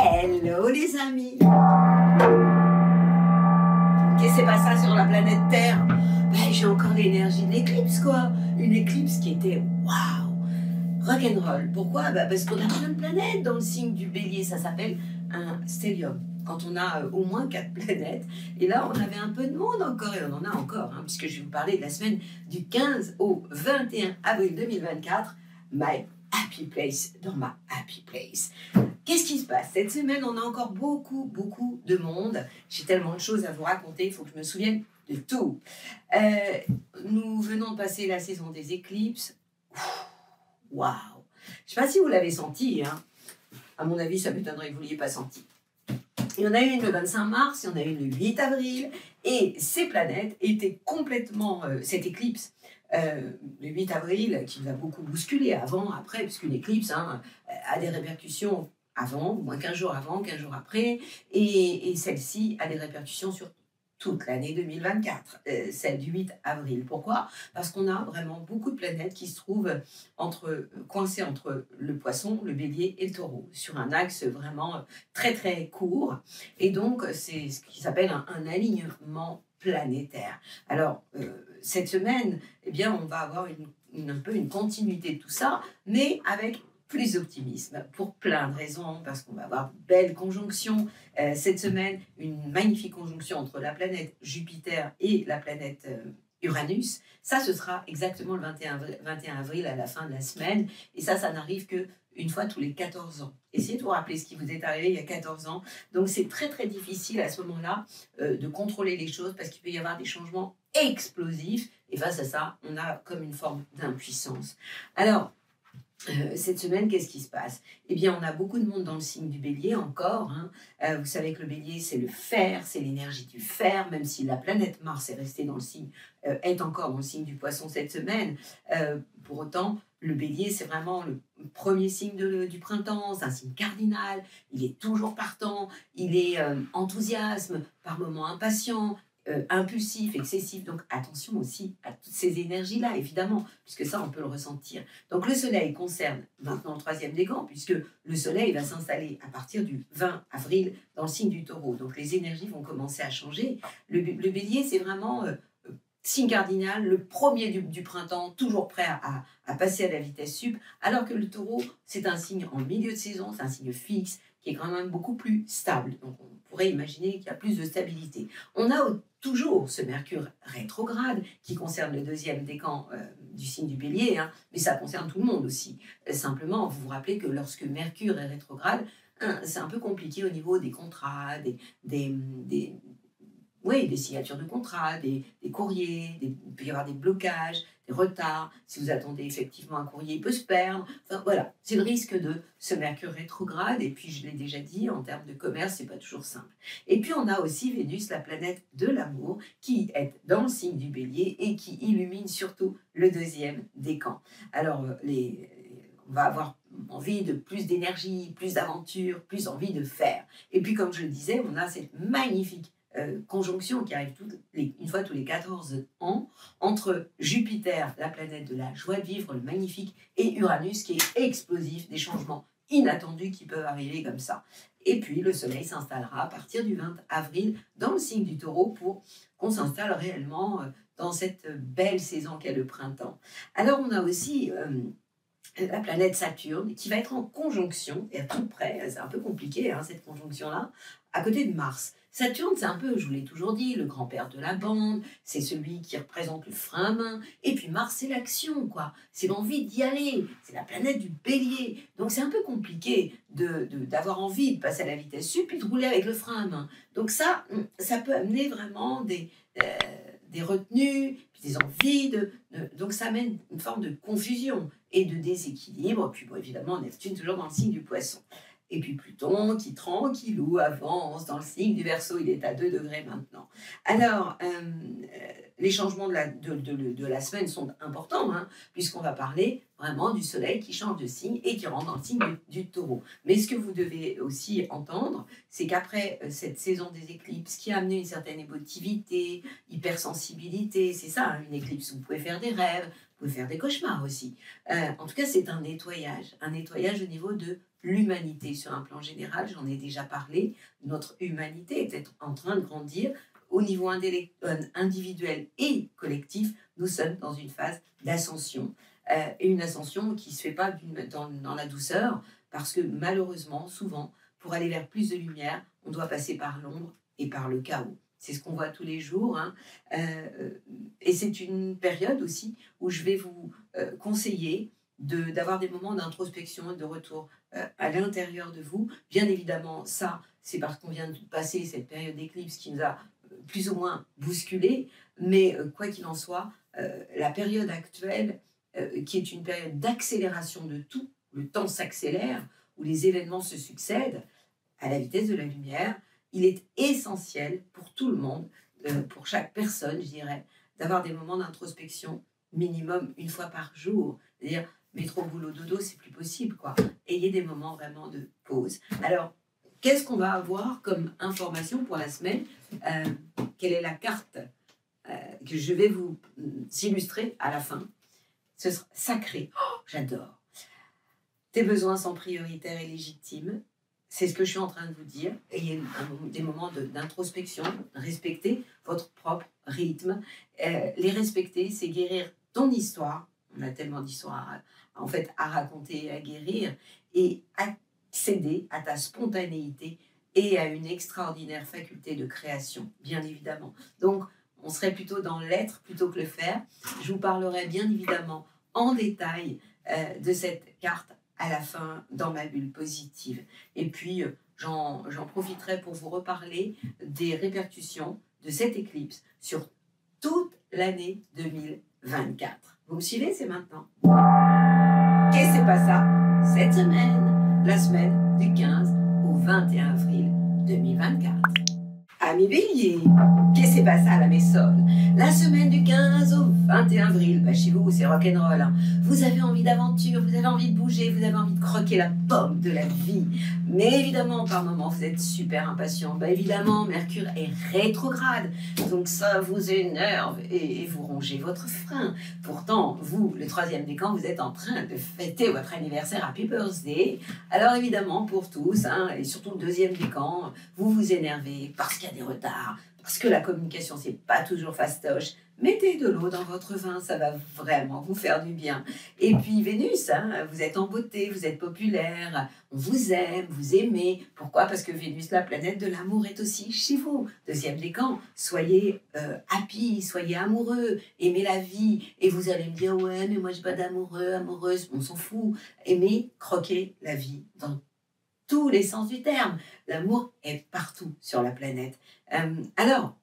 Hello les amis. Qu'est-ce qui s'est passé sur la planète Terre? Ben, j'ai encore l'énergie de l'éclipse quoi. Une éclipse qui était waouh, rock'n'roll. Pourquoi? Ben, parce qu'on a plein de planètes dans le signe du Bélier. Ça s'appelle un stellium. Quand on a au moins 4 planètes. Et là, on avait un peu de monde encore, et on en a encore, hein, puisque je vais vous parler de la semaine du 15 au 21 avril 2024. My happy place dans ma happy place. Qu'est-ce qui se passe? Cette semaine, on a encore beaucoup de monde. J'ai tellement de choses à vous raconter, il faut que je me souvienne de tout. Nous venons de passer la saison des éclipses. Waouh! Je ne sais pas si vous l'avez senti, hein. À mon avis, ça m'étonnerait que vous ne l'ayez pas senti. Il y en a eu une le 25 mars, il y en a eu une le 8 avril, et ces planètes étaient complètement... cette éclipse, le 8 avril, qui nous a beaucoup bousculé avant, après, puisqu'une éclipse a des répercussions avant, au moins 15 jours avant, 15 jours après, et celle-ci a des répercussions sur toute l'année 2024, celle du 8 avril. Pourquoi? Parce qu'on a vraiment beaucoup de planètes qui se trouvent coincées entre le poisson, le bélier et le taureau, sur un axe vraiment très court. Et donc, c'est ce qui s'appelle un alignement planétaire. Alors, cette semaine, eh bien, on va avoir un peu une continuité de tout ça, mais avec plus d'optimisme, pour plein de raisons, parce qu'on va avoir de belles conjonctions cette semaine, une magnifique conjonction entre la planète Jupiter et la planète Uranus. Ça, ce sera exactement le 21 avril à la fin de la semaine, et ça n'arrive que une fois tous les 14 ans. Essayez de vous rappeler ce qui vous est arrivé il y a 14 ans. Donc, c'est très difficile à ce moment-là de contrôler les choses, parce qu'il peut y avoir des changements explosifs, et face à ça, on a comme une forme d'impuissance. Alors, cette semaine, qu'est-ce qui se passe? Eh bien, on a beaucoup de monde dans le signe du bélier encore. Hein. Vous savez que le bélier, c'est le fer, c'est l'énergie du fer, même si la planète Mars est restée dans le signe, est encore dans le signe du poisson cette semaine. Pour autant, le bélier, c'est vraiment le premier signe du printemps, c'est un signe cardinal, il est toujours partant, il est enthousiasme, par moments impatient, impulsif, excessif. Donc attention aussi à toutes ces énergies-là, évidemment, puisque ça, on peut le ressentir. Donc le soleil concerne maintenant le 3e décan, puisque le soleil va s'installer à partir du 20 avril dans le signe du taureau. Donc les énergies vont commencer à changer. Le bélier, c'est vraiment signe cardinal, le premier du printemps, toujours prêt à passer à la vitesse sup, alors que le taureau, c'est un signe en milieu de saison, c'est un signe fixe, qui est quand même beaucoup plus stable. Donc on pourrait imaginer qu'il y a plus de stabilité. On a toujours ce Mercure rétrograde qui concerne le 2e décan du signe du bélier, hein, mais ça concerne tout le monde aussi. Simplement, vous vous rappelez que lorsque Mercure est rétrograde, c'est un peu compliqué au niveau des contrats, des signatures de contrats, des courriers, il peut y avoir des blocages, des retards. Si vous attendez effectivement un courrier, il peut se perdre. Enfin, voilà, c'est le risque de ce Mercure rétrograde. Et puis, je l'ai déjà dit, en termes de commerce, c'est pas toujours simple. Et puis, on a aussi Vénus, la planète de l'amour, qui est dans le signe du bélier et qui illumine surtout le 2e décan. Alors, on va avoir envie de plus d'énergie, plus d'aventure, plus envie de faire. Et puis, comme je le disais, on a cette magnifique conjonction qui arrive une fois tous les 14 ans entre Jupiter, la planète de la joie de vivre, le magnifique, et Uranus qui est explosif, des changements inattendus qui peuvent arriver comme ça. Et puis le soleil s'installera à partir du 20 avril dans le signe du taureau pour qu'on s'installe réellement dans cette belle saison qu'est le printemps. Alors on a aussi la planète Saturne qui va être en conjonction, et à tout près, c'est un peu compliqué hein, cette conjonction-là, à côté de Mars. Saturne, c'est un peu, je vous l'ai toujours dit, le grand-père de la bande, c'est celui qui représente le frein à main, et puis Mars, c'est l'action, quoi. C'est l'envie d'y aller, c'est la planète du bélier. Donc c'est un peu compliqué d'avoir envie de passer à la vitesse sup et de rouler avec le frein à main. Donc ça peut amener vraiment des retenues, puis des envies, donc ça amène une forme de confusion et de déséquilibre. Puis bon, évidemment, Neptune toujours dans le signe du poisson. Et puis Pluton qui tranquillou avance dans le signe du Verseau, il est à 2 degrés maintenant. Alors, les changements de la semaine sont importants, hein, puisqu'on va parler vraiment du soleil qui change de signe et qui rentre dans le signe du taureau. Mais ce que vous devez aussi entendre, c'est qu'après cette saison des éclipses qui a amené une certaine émotivité, hypersensibilité, c'est ça, hein, une éclipse, vous pouvez faire des rêves, Vous pouvez faire des cauchemars aussi. En tout cas, c'est un nettoyage au niveau de l'humanité sur un plan général. J'en ai déjà parlé. Notre humanité est en train de grandir au niveau individuel et collectif. Nous sommes dans une phase d'ascension. Et une ascension qui ne se fait pas dans la douceur, parce que malheureusement, souvent, pour aller vers plus de lumière, on doit passer par l'ombre et par le chaos. C'est ce qu'on voit tous les jours. Hein. Et c'est une période aussi où je vais vous conseiller d'avoir des moments d'introspection et de retour à l'intérieur de vous. Bien évidemment, ça, c'est parce qu'on vient de passer cette période d'éclipse qui nous a plus ou moins bousculé. Mais quoi qu'il en soit, la période actuelle, qui est une période d'accélération de tout, le temps s'accélère, où les événements se succèdent à la vitesse de la lumière, il est essentiel pour tout le monde, pour chaque personne, je dirais, d'avoir des moments d'introspection minimum une fois par jour. C'est-à-dire, métro, boulot, dodo, c'est plus possible, quoi. Ayez des moments vraiment de pause. Alors, qu'est-ce qu'on va avoir comme information pour la semaine? Quelle est la carte que je vais vous illustrer à la fin? Ce sera sacré. Oh, j'adore. Tes besoins sont prioritaires et légitimes. C'est ce que je suis en train de vous dire. Ayez des moments d'introspection. Respectez votre propre rythme. Les respecter, c'est guérir ton histoire. On a tellement d'histoires à raconter et à guérir. Et accéder à ta spontanéité et à une extraordinaire faculté de création, bien évidemment. Donc, on serait plutôt dans l'être plutôt que le faire. Je vous parlerai bien évidemment en détail de cette carte à la fin dans ma bulle positive. Et puis, j'en profiterai pour vous reparler des répercussions de cette éclipse sur toute l'année 2024. Vous me suivez? C'est maintenant. Qu'est-ce qui s'est passé cette semaine? La semaine du 15 au 21 avril 2024. Amis Bélier, qu'est-ce qui s'est passé à la Maison? La semaine du 15 au 21 avril, chez vous, c'est rock'n'roll. Hein. Vous avez envie d'aventure, vous avez envie de bouger, vous avez envie de croquer la pomme de la vie. Mais évidemment, par moments, vous êtes super impatient. Évidemment, Mercure est rétrograde. Donc ça vous énerve et vous rongez votre frein. Pourtant, vous, le 3e décan, vous êtes en train de fêter votre anniversaire Happy Birthday. Alors évidemment, pour tous, hein, et surtout le 2e décan, vous vous énervez parce qu'il y a des retards, parce que la communication, c'est pas toujours fastoche. Mettez de l'eau dans votre vin, ça va vraiment vous faire du bien. Et puis Vénus, hein, vous êtes en beauté, vous êtes populaire, on vous aime, vous aimez. Pourquoi? Parce que Vénus, la planète de l'amour, est aussi chez vous. 2e décan, soyez happy, soyez amoureux, aimez la vie. Et vous allez me dire, ouais, mais moi j'ai pas d'amoureux, amoureuse, on s'en fout. Aimez, croquez la vie dans tous les sens du terme. L'amour est partout sur la planète. Alors,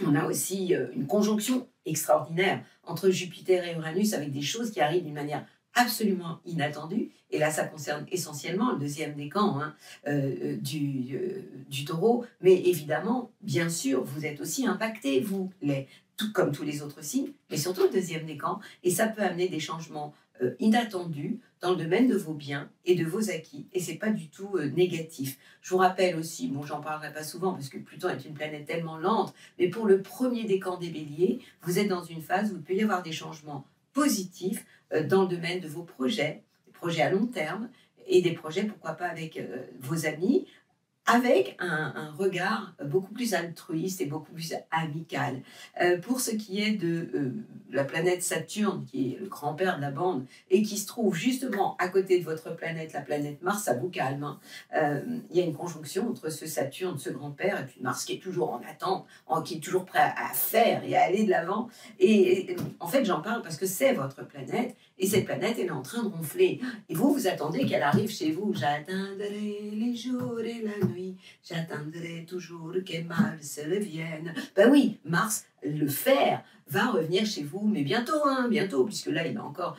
on a aussi une conjonction extraordinaire entre Jupiter et Uranus avec des choses qui arrivent d'une manière absolument inattendue. Et là, ça concerne essentiellement le 2e décan du taureau. Mais évidemment, bien sûr, vous êtes aussi impactés, vous, tout comme tous les autres signes, mais surtout le 2e décan. Et ça peut amener des changements inattendus dans le domaine de vos biens et de vos acquis. Et c'est pas du tout négatif. Je vous rappelle aussi, bon, j'en parlerai pas souvent parce que Pluton est une planète tellement lente, mais pour le 1er décan des béliers, vous êtes dans une phase où il peut y avoir des changements positifs dans le domaine de vos projets, des projets à long terme et des projets, pourquoi pas, avec vos amis, avec un regard beaucoup plus altruiste et beaucoup plus amical. Pour ce qui est de la planète Saturne, qui est le grand-père de la bande, et qui se trouve justement à côté de votre planète, la planète Mars, ça vous calme. Hein. Il y a une conjonction entre ce Saturne, ce grand-père, et puis Mars qui est toujours en attente, qui est toujours prêt à faire et à aller de l'avant. Et en fait, j'en parle parce que c'est votre planète, et cette planète, elle est en train de ronfler. Et vous attendez qu'elle arrive chez vous. J'atteindrai les jours et la nuit, j'attendrai toujours que Mars revienne. Ben oui, Mars, le fer, va revenir chez vous, mais bientôt, hein, bientôt, puisque là, il a encore...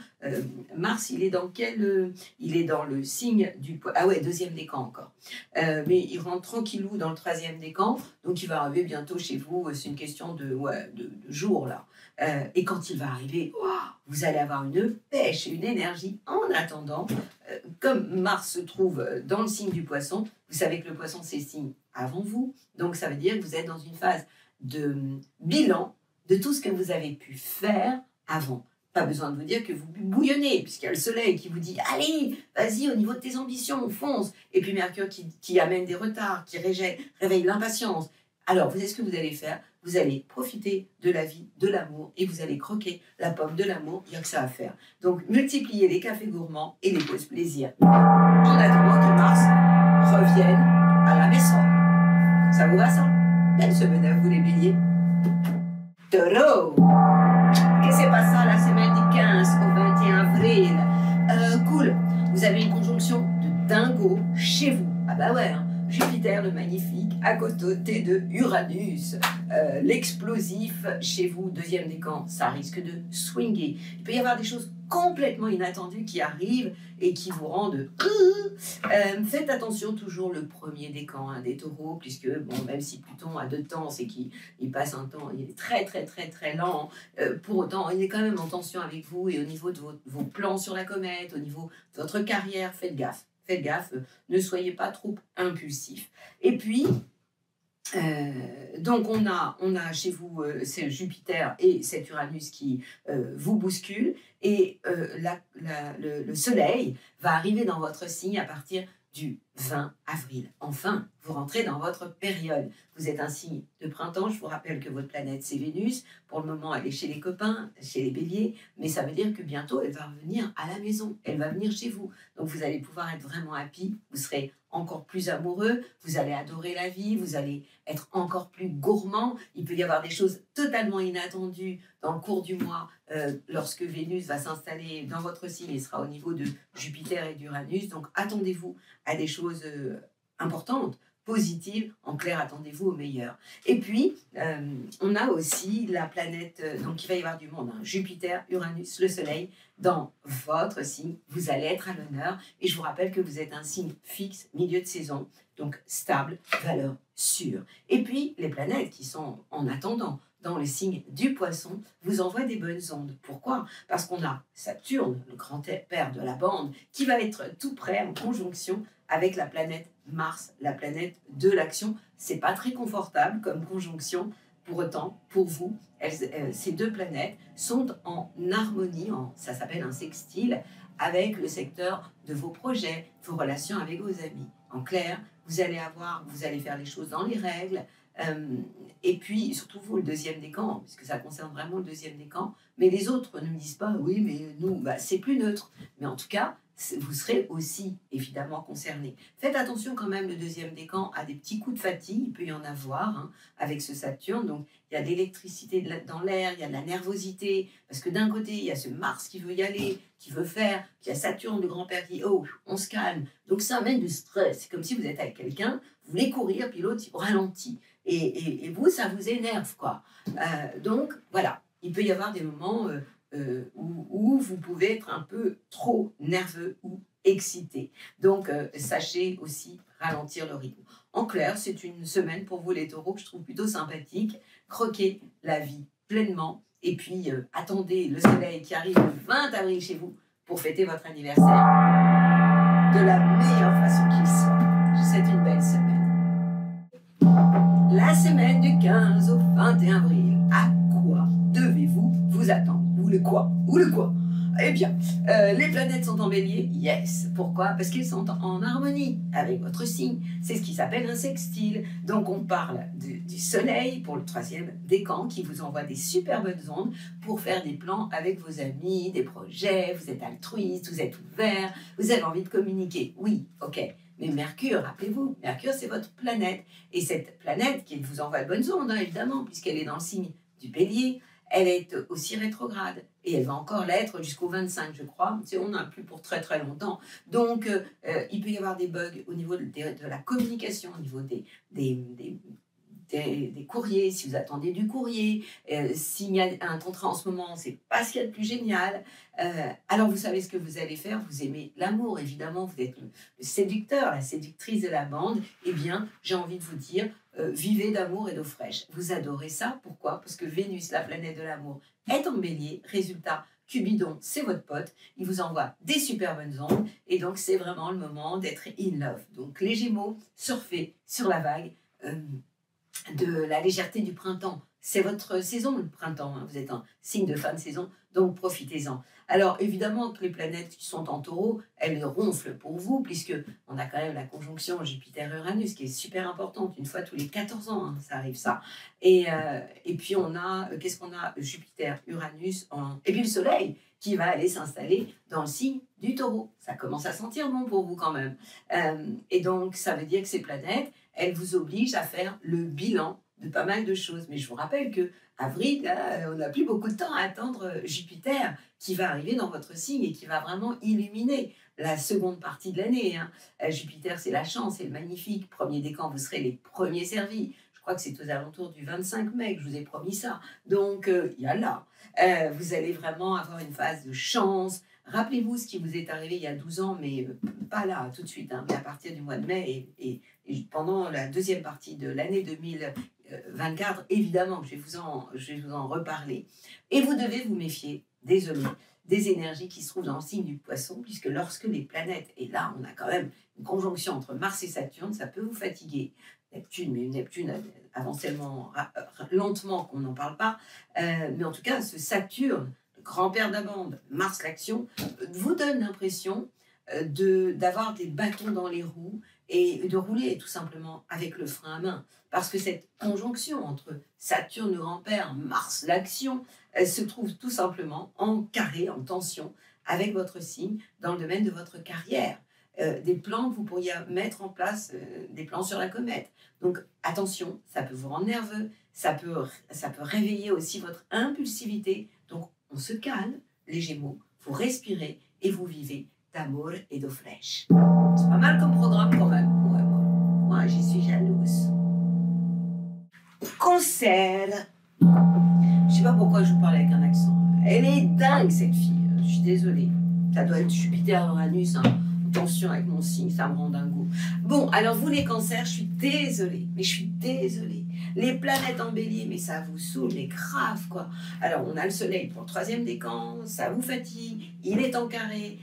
Mars, il est dans quel... il est dans le signe du... Ah ouais, 2e décan encore. Mais il rentre tranquillou dans le 3e décan, donc il va arriver bientôt chez vous. C'est une question de jours, là. Et quand il va arriver, vous allez avoir une pêche et une énergie. En attendant, comme Mars se trouve dans le signe du poisson, vous savez que le poisson, c'est le signe avant vous. Donc, ça veut dire que vous êtes dans une phase de bilan de tout ce que vous avez pu faire avant. pas besoin de vous dire que vous bouillonnez, puisqu'il y a le soleil qui vous dit « Allez, vas-y, au niveau de tes ambitions, fonce !» Et puis Mercure qui amène des retards, qui réveille l'impatience. Alors, vous savez ce que vous allez faire? Vous allez profiter de la vie, de l'amour, et vous allez croquer la pomme de l'amour, il n'y a que ça à faire. Donc, multipliez les cafés gourmands et les pauses plaisir. En attendant que Mars revienne à la maison. Ça vous va ça? Belle semaine à vous les béliers. Taureau! Qu'est-ce qui s'est passé la semaine du 15 au 21 avril? Cool. Vous avez une conjonction de dingo chez vous. Ah bah ouais, hein. Jupiter le magnifique à côté de Uranus. L'explosif chez vous, deuxième décan, ça risque de swinger. Il peut y avoir des choses complètement inattendues qui arrivent et qui vous rendent... faites attention toujours le premier décan des taureaux, puisque bon, même si Pluton a 2 temps, c'est qu'il passe un temps, il est très lent, pour autant il est quand même en tension avec vous, et au niveau de vos plans sur la comète, au niveau de votre carrière, faites gaffe. Faites gaffe, ne soyez pas trop impulsif. Et puis, donc on a chez vous c'est Jupiter et cet Uranus qui vous bouscule, et le Soleil va arriver dans votre signe à partir du 20 avril. Enfin, vous rentrez dans votre période. Vous êtes un signe de printemps. Je vous rappelle que votre planète, c'est Vénus. Pour le moment, elle est chez les copains, chez les béliers. Mais ça veut dire que bientôt, elle va revenir à la maison. Elle va venir chez vous. Donc, vous allez pouvoir être vraiment happy. Vous serez encore plus amoureux. Vous allez adorer la vie. Vous allez être encore plus gourmand. Il peut y avoir des choses totalement inattendues dans le cours du mois. Lorsque Vénus va s'installer dans votre signe, il sera au niveau de Jupiter et d'Uranus. Donc, attendez-vous à des choses importantes, positives. En clair, attendez-vous au meilleur. Et puis, on a aussi la planète, donc il va y avoir du monde, hein, Jupiter, Uranus, le Soleil, dans votre signe. Vous allez être à l'honneur. Et je vous rappelle que vous êtes un signe fixe, milieu de saison, donc stable, valeur sûre. Et puis, les planètes qui sont en attendant, dans le signe du Poisson, vous envoie des bonnes ondes. Pourquoi? Parce qu'on a Saturne, le grand-père de la bande, qui va être tout près en conjonction avec la planète Mars, la planète de l'action. C'est pas très confortable comme conjonction. Pour autant, pour vous, ces 2 planètes sont en harmonie, ça s'appelle un sextile, avec le secteur de vos projets, vos relations avec vos amis. En clair, vous allez faire les choses dans les règles. Et puis, surtout vous, le deuxième décan, puisque ça concerne vraiment le deuxième décan, mais les autres ne me disent pas, oui, mais nous, c'est plus neutre. Mais en tout cas, vous serez aussi évidemment concernés. Faites attention quand même, le deuxième décan a des petits coups de fatigue, il peut y en avoir hein, avec ce Saturne. Donc, il y a de l'électricité dans l'air, il y a de la nervosité, parce que d'un côté, il y a ce Mars qui veut y aller, qui veut faire, puis il y a Saturne, le grand-père, qui dit, oh, on se calme. Donc, ça amène du stress. C'est comme si vous êtes avec quelqu'un, vous voulez courir, puis l'autre, il ralentit. Et vous, ça vous énerve, quoi. Donc, voilà, il peut y avoir des moments où vous pouvez être un peu trop nerveux ou excité. Donc, sachez aussi ralentir le rythme. En clair, c'est une semaine pour vous, les taureaux, que je trouve plutôt sympathique. Croquez la vie pleinement. Et puis, attendez le soleil qui arrive le 20 avril chez vous pour fêter votre anniversaire de la meilleure façon qu'il soit. Je vous souhaite une belle semaine. La semaine du 15 au 21 avril, à quoi devez-vous vous attendre? Ou le quoi? Ou le quoi? Eh bien, les planètes sont en bélier, yes. Pourquoi? Parce qu'elles sont en harmonie avec votre signe. C'est ce qui s'appelle un sextile. Donc, on parle du soleil pour le 3e décan qui vous envoie des super bonnes ondes pour faire des plans avec vos amis, des projets, vous êtes altruiste, vous êtes ouvert, vous avez envie de communiquer. Oui, ok. Mais Mercure, rappelez-vous, Mercure, c'est votre planète. Et cette planète qui vous envoie de bonnes ondes, hein, évidemment, puisqu'elle est dans le signe du bélier, elle est aussi rétrograde. Et elle va encore l'être jusqu'au 25, je crois. On n'a plus pour très très longtemps. Donc, il peut y avoir des bugs au niveau de la communication, au niveau des courriers, si vous attendez du courrier, s'il y a un contrat en ce moment, c'est pas ce qu'il y a de plus génial. Alors vous savez ce que vous allez faire, vous aimez l'amour, évidemment, vous êtes le séducteur, la séductrice de la bande. Eh bien, j'ai envie de vous dire, vivez d'amour et d'eau fraîche. Vous adorez ça, pourquoi? Parce que Vénus, la planète de l'amour, est en bélier. Résultat, Cupidon, c'est votre pote, il vous envoie des super bonnes ondes, et donc c'est vraiment le moment d'être in love. Donc les Gémeaux, surfez sur la vague de la légèreté du printemps, c'est votre saison, le printemps, hein. Vous êtes un signe de fin de saison, donc profitez-en. Alors évidemment que les planètes qui sont en taureau, elles ronflent pour vous, puisque on a quand même la conjonction Jupiter-Uranus qui est super importante, une fois tous les 14 ans, hein, ça arrive ça. Et puis on a, qu'est-ce qu'on a? Jupiter, Uranus, et puis le Soleil qui va aller s'installer dans le signe du taureau. Ça commence à sentir bon pour vous quand même. Et donc ça veut dire que ces planètes, elles vous obligent à faire le bilan de pas mal de choses. Mais je vous rappelle que avril, là, on n'a plus beaucoup de temps à attendre Jupiter qui va arriver dans votre signe et qui va vraiment illuminer la seconde partie de l'année, hein. Jupiter, c'est la chance, c'est le magnifique. Premier décan, vous serez les premiers servis. Je crois que c'est aux alentours du 25 mai que je vous ai promis ça. Donc, il y a là. Vous allez vraiment avoir une phase de chance. Rappelez-vous ce qui vous est arrivé il y a 12 ans, mais pas là tout de suite, hein, mais à partir du mois de mai et pendant la deuxième partie de l'année 2024, évidemment, je vais vous en reparler. Et vous devez vous méfier, désolé, des énergies qui se trouvent dans le signe du poisson, puisque lorsque les planètes, et là on a quand même une conjonction entre Mars et Saturne, ça peut vous fatiguer. Neptune, mais Neptune avance tellement lentement qu'on n'en parle pas. Mais en tout cas, ce Saturne, le grand-père de la bande, Mars l'action, vous donne l'impression d'avoir des bâtons dans les roues et de rouler tout simplement avec le frein à main. Parce que cette conjonction entre Saturne, le grand-père, Mars, l'action, se trouve tout simplement en carré, en tension, avec votre signe dans le domaine de votre carrière. Des plans que vous pourriez mettre en place, des plans sur la comète. Donc attention, ça peut vous rendre nerveux, ça peut réveiller aussi votre impulsivité. Donc on se calme, les Gémeaux, vous respirez et vous vivez d'amour et d'eau fraîche. C'est pas mal comme programme quand même. Ouais, moi j'y suis jalouse. Cancer. Je sais pas pourquoi je vous parle avec un accent. Elle est dingue cette fille. Je suis désolée. Ça doit être Jupiter, Uranus, hein. Attention avec mon signe, ça me rend dingo. Bon, alors vous les cancers, je suis désolée, mais je suis désolée. Les planètes en bélier, mais ça vous saoule, mais grave quoi. Alors on a le soleil pour le 3e décan, ça vous fatigue, il est en carré,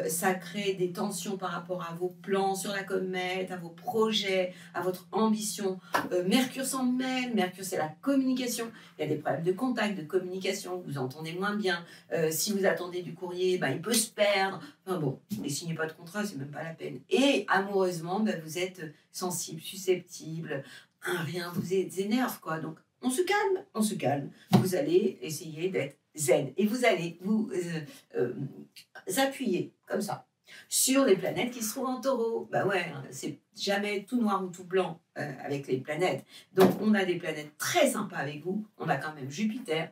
ça crée des tensions par rapport à vos plans sur la comète, à vos projets, à votre ambition. Mercure s'en mêle, Mercure c'est la communication, il y a des problèmes de contact, de communication, vous entendez moins bien. Si vous attendez du courrier, ben, il peut se perdre. Enfin bon, ne signez pas de contrat, c'est même pas la peine. Et amoureusement, ben, vous êtes sensible, susceptible, rien vous énerve quoi. Donc on se calme, on se calme. Vous allez essayer d'être zen et vous allez vous appuyer comme ça sur les planètes qui se trouvent en taureau. Ben ouais, c'est jamais tout noir ou tout blanc avec les planètes. Donc on a des planètes très sympas avec vous. On a quand même Jupiter.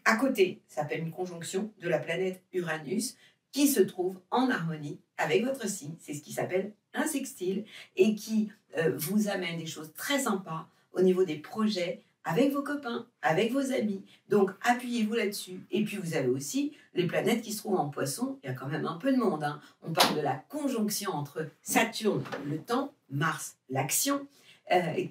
À côté, ça s'appelle une conjonction de la planète Uranus qui se trouve en harmonie avec votre signe. C'est ce qui s'appelle un sextile et qui vous amène des choses très sympas au niveau des projets avec vos copains, avec vos amis. Donc, appuyez-vous là-dessus. Et puis, vous avez aussi les planètes qui se trouvent en poisson. Il y a quand même un peu de monde, hein. On parle de la conjonction entre Saturne, le temps, Mars, l'action,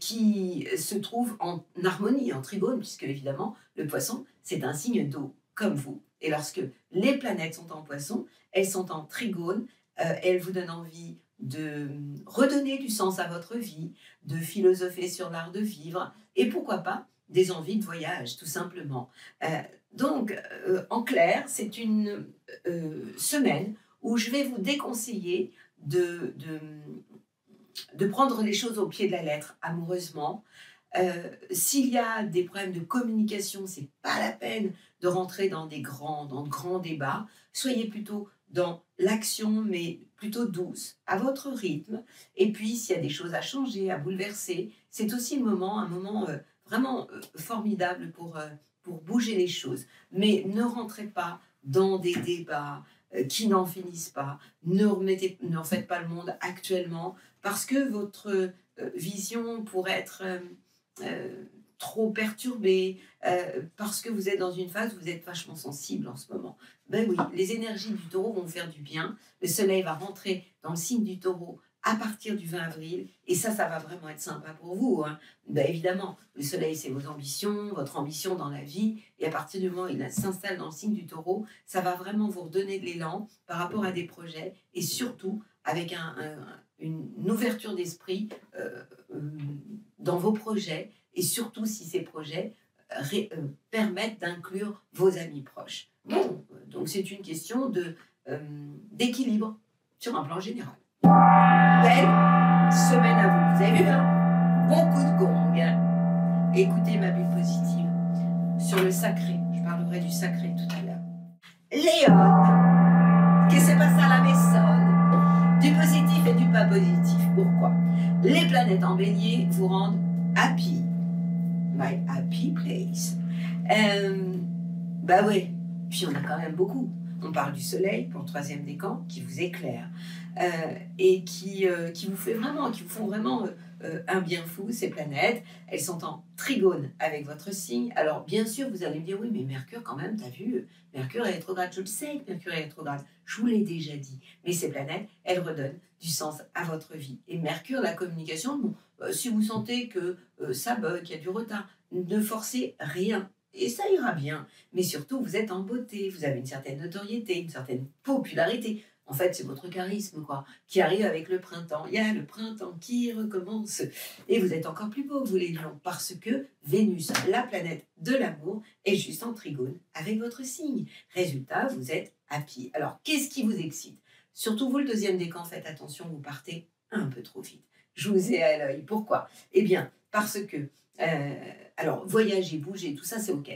qui se trouve en harmonie, en trigone, puisque évidemment, le poisson, c'est un signe d'eau, comme vous. Et lorsque les planètes sont en poisson, elles sont en trigone, elles vous donnent envie de redonner du sens à votre vie, de philosopher sur l'art de vivre, et pourquoi pas des envies de voyage, tout simplement. Donc, en clair, c'est une semaine où je vais vous déconseiller de prendre les choses au pied de la lettre, amoureusement. S'il y a des problèmes de communication, c'est pas la peine de rentrer dans de grands débats. Soyez plutôt dans l'action, mais plutôt douce, à votre rythme. Et puis, s'il y a des choses à changer, à bouleverser, c'est aussi un moment vraiment formidable pour bouger les choses. Mais ne rentrez pas dans des débats qui n'en finissent pas. Ne refaites pas le monde actuellement, parce que votre vision pourrait être trop perturbée, parce que vous êtes dans une phase où vous êtes vachement sensible en ce moment. Ben oui, les énergies du taureau vont faire du bien. Le soleil va rentrer dans le signe du taureau à partir du 20 avril, et ça va vraiment être sympa pour vous, hein. Ben évidemment, le soleil, c'est vos ambitions, votre ambition dans la vie, et à partir du moment où il s'installe dans le signe du taureau, ça va vraiment vous redonner de l'élan par rapport à des projets, et surtout avec une ouverture d'esprit dans vos projets, et surtout si ces projets permettent d'inclure vos amis proches. Bon, donc c'est une question d'équilibre sur un plan général. Belle semaine à vous. Vous avez vu, hein? Bon coup de gong. Écoutez ma bulle positive sur le sacré. Je parlerai du sacré tout à l'heure. Léon, qu'est-ce qui se passe à la maison? Du positif et du pas positif. Pourquoi? Les planètes en bélier vous rendent happy. My happy place. Bah ouais, puis on a quand même beaucoup. On parle du soleil pour le 3e décan qui vous éclaire et qui vous font vraiment un bien fou, ces planètes. Elles sont en trigone avec votre signe. Alors bien sûr, vous allez me dire, oui, mais Mercure quand même, t'as vu, Mercure est rétrograde. Je le sais que Mercure est rétrograde, je vous l'ai déjà dit. Mais ces planètes, elles redonnent du sens à votre vie. Et Mercure, la communication, bon, si vous sentez que ça bug, qu'il y a du retard, ne forcez rien. Et ça ira bien. Mais surtout, vous êtes en beauté, vous avez une certaine notoriété, une certaine popularité. En fait, c'est votre charisme, quoi, qui arrive avec le printemps. Il y a le printemps qui recommence. Et vous êtes encore plus beau, vous les lions, parce que Vénus, la planète de l'amour, est juste en trigone avec votre signe. Résultat, vous êtes happy. Alors, qu'est-ce qui vous excite? Surtout vous, le 2e décan, faites attention, vous partez un peu trop vite. Je vous ai à l'œil. Pourquoi? Eh bien, parce que alors, voyager, bouger, tout ça, c'est OK.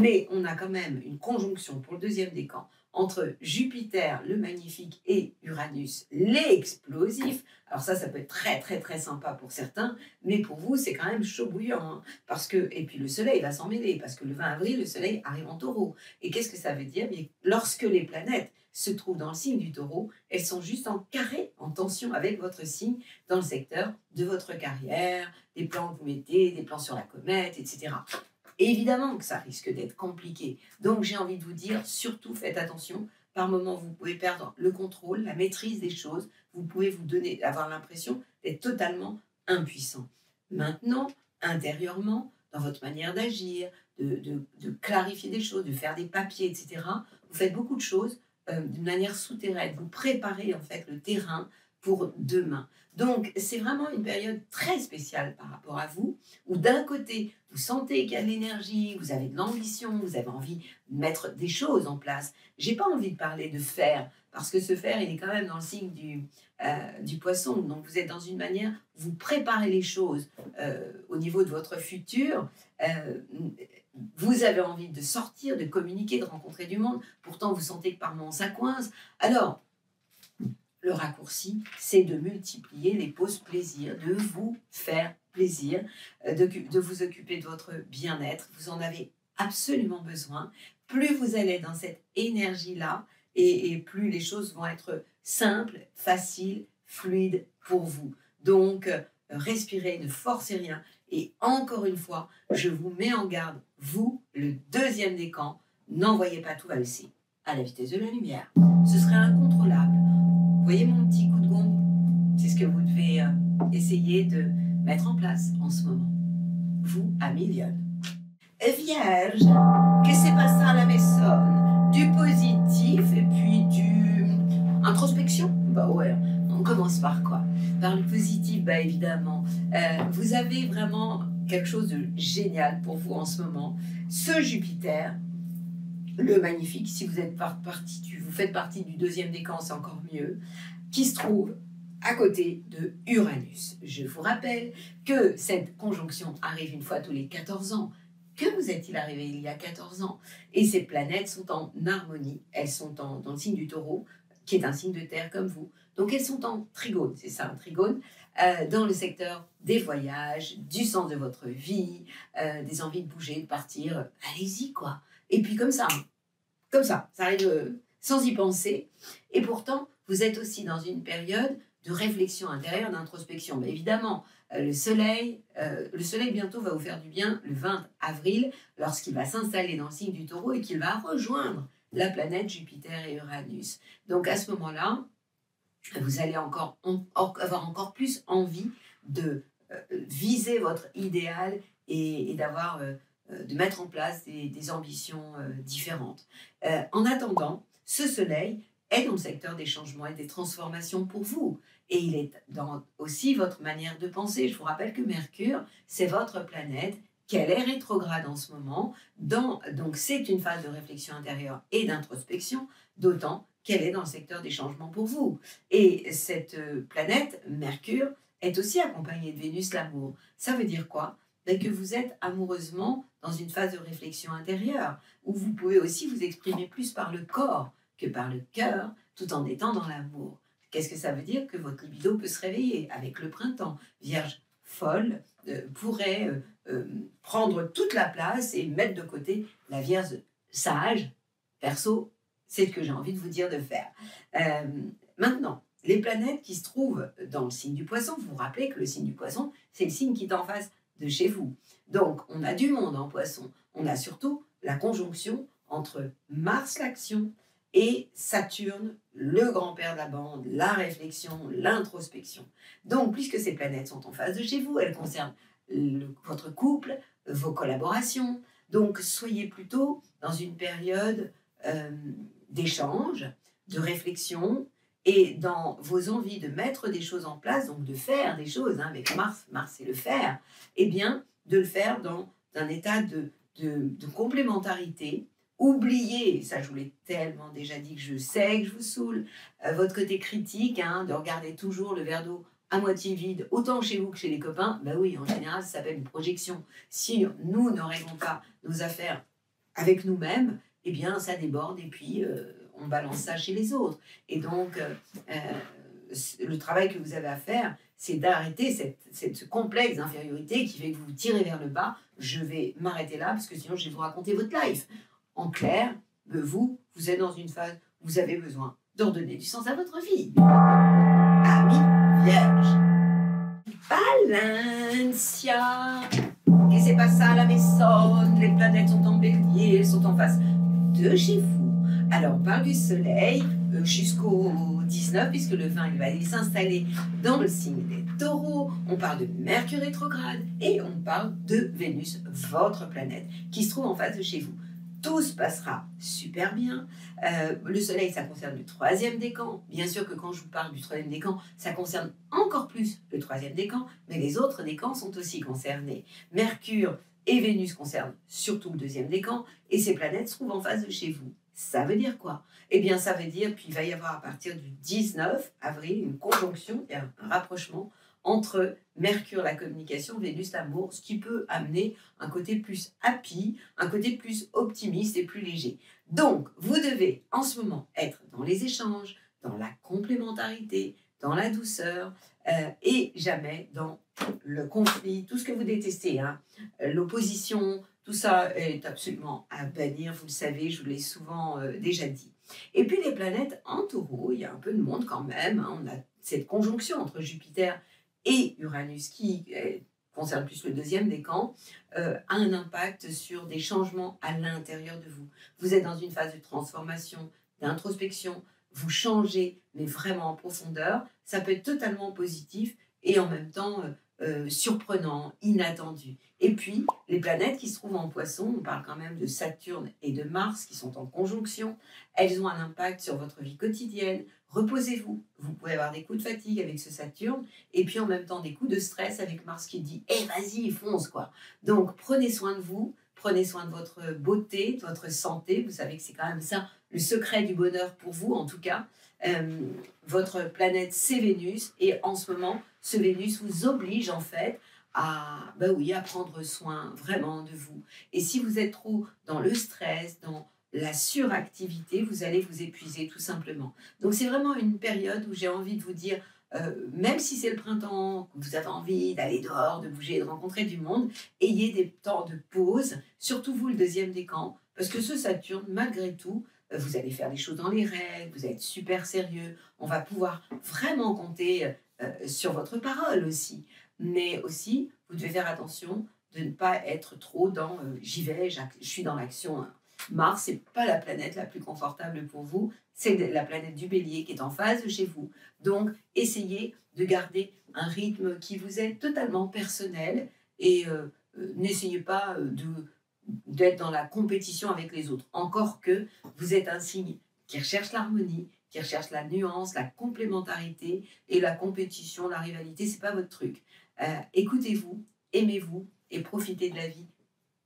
Mais on a quand même une conjonction pour le 2e décan entre Jupiter, le magnifique, et Uranus, l'explosif. Alors ça peut être très, très, très sympa pour certains, mais pour vous, c'est quand même chaud bouillant. Hein, parce que, et puis le soleil va s'en mêler, parce que le 20 avril, le soleil arrive en taureau. Et qu'est-ce que ça veut dire? Bien, lorsque les planètes se trouvent dans le signe du taureau, elles sont juste en carré, en tension avec votre signe, dans le secteur de votre carrière, des plans que vous mettez, des plans sur la comète, etc. Et évidemment que ça risque d'être compliqué. Donc j'ai envie de vous dire, surtout faites attention. Par moments, vous pouvez perdre le contrôle, la maîtrise des choses. Vous pouvez avoir l'impression d'être totalement impuissant. Maintenant, intérieurement, dans votre manière d'agir, de clarifier des choses, de faire des papiers, etc., vous faites beaucoup de choses d'une manière souterraine. Vous préparez en fait le terrain pour demain. Donc, c'est vraiment une période très spéciale par rapport à vous, où d'un côté, vous sentez qu'il y a de l'énergie, vous avez de l'ambition, vous avez envie de mettre des choses en place. J'ai pas envie de parler de faire, parce que ce faire, il est quand même dans le signe du poisson. Donc, vous êtes dans une manière, vous préparez les choses au niveau de votre futur. Vous avez envie de sortir, de communiquer, de rencontrer du monde. Pourtant, vous sentez que par moments, ça coince. Alors, le raccourci, c'est de multiplier les pauses plaisir, de vous faire plaisir, de vous occuper de votre bien-être. Vous en avez absolument besoin. Plus vous allez dans cette énergie-là, et plus les choses vont être simples, faciles, fluides pour vous. Donc, respirez, ne forcez rien. Et encore une fois, je vous mets en garde, vous, le 2e décan, n'envoyez pas tout valser à la vitesse de la lumière. Ce serait incontrôlable. Vous voyez mon petit coup de gong? C'est ce que vous devez essayer de mettre en place en ce moment. Vous, amis Lyon. Vierge, qu'est-ce qui se passe à la maison? Du positif et puis du introspection? Bah ouais, on commence par quoi? Par le positif, bah évidemment. Vous avez vraiment quelque chose de génial pour vous en ce moment. Ce Jupiter, le magnifique, si vous êtes vous faites partie du 2e décan, c'est encore mieux, qui se trouve à côté de Uranus. Je vous rappelle que cette conjonction arrive une fois tous les 14 ans. Que vous est-il arrivé il y a 14 ans? Et ces planètes sont en harmonie. Elles sont dans le signe du taureau, qui est un signe de terre comme vous. Donc elles sont en trigone, c'est ça un trigone, dans le secteur des voyages, du sens de votre vie, des envies de bouger, de partir. Allez-y quoi. Et puis comme ça arrive sans y penser. Et pourtant, vous êtes aussi dans une période de réflexion intérieure, d'introspection. Mais évidemment, le soleil bientôt va vous faire du bien le 20 avril, lorsqu'il va s'installer dans le signe du taureau et qu'il va rejoindre la planète Jupiter et Uranus. Donc à ce moment-là, vous allez avoir encore plus envie de viser votre idéal et de mettre en place des ambitions différentes. En attendant, ce soleil est dans le secteur des changements et des transformations pour vous. Et il est dans aussi votre manière de penser. Je vous rappelle que Mercure, c'est votre planète, qu'elle est rétrograde en ce moment. Donc c'est une phase de réflexion intérieure et d'introspection, d'autant qu'elle est dans le secteur des changements pour vous. Et cette planète, Mercure, est aussi accompagnée de Vénus, l'amour. Ça veut dire quoi? Ben, que vous êtes amoureusement dans une phase de réflexion intérieure, où vous pouvez aussi vous exprimer plus par le corps que par le cœur, tout en étant dans l'amour. Qu'est-ce que ça veut dire? Que votre libido peut se réveiller avec le printemps. Vierge folle pourrait prendre toute la place et mettre de côté la Vierge sage. Perso, c'est ce que j'ai envie de vous dire de faire. Maintenant, les planètes qui se trouvent dans le signe du Poisson, vous vous rappelez que le signe du Poisson, c'est le signe qui est en face de chez vous. Donc, on a du monde en Poisson. On a surtout la conjonction entre Mars, l'action, et Saturne, le grand-père de la bande, la réflexion, l'introspection. Donc, puisque ces planètes sont en face de chez vous, elles concernent votre couple, vos collaborations. Donc, soyez plutôt dans une période d'échange, de réflexion, et dans vos envies de mettre des choses en place, donc de faire des choses, avec Mars c'est le faire, eh bien, de le faire dans un état de complémentarité. Oubliez, ça je vous l'ai tellement déjà dit que je sais que je vous saoule, votre côté critique, de regarder toujours le verre d'eau à moitié vide, autant chez vous que chez les copains. Ben oui, en général, ça s'appelle une projection. Si nous ne réglons pas nos affaires avec nous-mêmes, eh bien, ça déborde et puis on balance ça chez les autres. Et donc, le travail que vous avez à faire, c'est d'arrêter ce complexe d'infériorité qui fait que vous vous tirez vers le bas. Je vais m'arrêter là parce que sinon, je vais vous raconter votre life. En clair, vous êtes dans une phase où vous avez besoin de redonner du sens à votre vie. Amis vierge. Valencia. Et c'est pas ça la maison. Les planètes sont en bélier, elles sont en face de chez vous. Alors, on parle du soleil jusqu'au 19, puisque le 20, il va aller s'installer dans le signe des taureaux. On parle de Mercure rétrograde et on parle de Vénus, votre planète, qui se trouve en face de chez vous. Tout se passera super bien. Le soleil, ça concerne le troisième décan. Bien sûr que quand je vous parle du troisième décan, ça concerne encore plus le troisième décan, mais les autres décans sont aussi concernés. Mercure et Vénus concernent surtout le deuxième décan, et ces planètes se trouvent en face de chez vous. Ça veut dire quoi? Eh bien, ça veut dire qu'il va y avoir à partir du 19 avril une conjonction et un rapprochement entre Mercure, la communication, Vénus, l'amour, ce qui peut amener un côté plus happy, un côté plus optimiste et plus léger. Donc, vous devez en ce moment être dans les échanges, dans la complémentarité, dans la douceur et jamais dans le conflit, tout ce que vous détestez, l'opposition, tout ça est absolument à bannir, vous le savez, je vous l'ai souvent déjà dit. Et puis les planètes en taureau, il y a un peu de monde quand même, on a cette conjonction entre Jupiter et Uranus qui concerne plus le deuxième décan, a un impact sur des changements à l'intérieur de vous. Vous êtes dans une phase de transformation, d'introspection, vous changez, mais vraiment en profondeur. Ça peut être totalement positif et en même temps surprenant, inattendu. Et puis, les planètes qui se trouvent en Poisson, on parle quand même de Saturne et de Mars qui sont en conjonction, elles ont un impact sur votre vie quotidienne. Reposez-vous. Vous pouvez avoir des coups de fatigue avec ce Saturne et puis en même temps des coups de stress avec Mars qui dit « Eh, vas-y, fonce quoi !» Donc, prenez soin de vous, prenez soin de votre beauté, de votre santé. Vous savez que c'est quand même ça le secret du bonheur pour vous, en tout cas. Votre planète, c'est Vénus et en ce moment, ce Vénus vous oblige en fait à prendre soin vraiment de vous. Et si vous êtes trop dans le stress, dans la suractivité, vous allez vous épuiser tout simplement. Donc c'est vraiment une période où j'ai envie de vous dire, même si c'est le printemps, que vous avez envie d'aller dehors, de bouger, de rencontrer du monde, ayez des temps de pause, surtout vous le deuxième décan, parce que ce Saturne, malgré tout, vous allez faire des choses dans les règles, vous allez être super sérieux, on va pouvoir vraiment compter sur votre parole aussi. Mais aussi, vous devez faire attention de ne pas être trop dans j'y vais, je suis dans l'action. Mars, c'est pas la planète la plus confortable pour vous, c'est la planète du Bélier qui est en phase de chez vous. Donc, essayez de garder un rythme qui vous est totalement personnel et n'essayez pas d'être dans la compétition avec les autres. Encore que vous êtes un signe qui recherche l'harmonie, qui recherche la nuance, la complémentarité et la compétition, la rivalité, c'est pas votre truc. Écoutez-vous, aimez-vous et profitez de la vie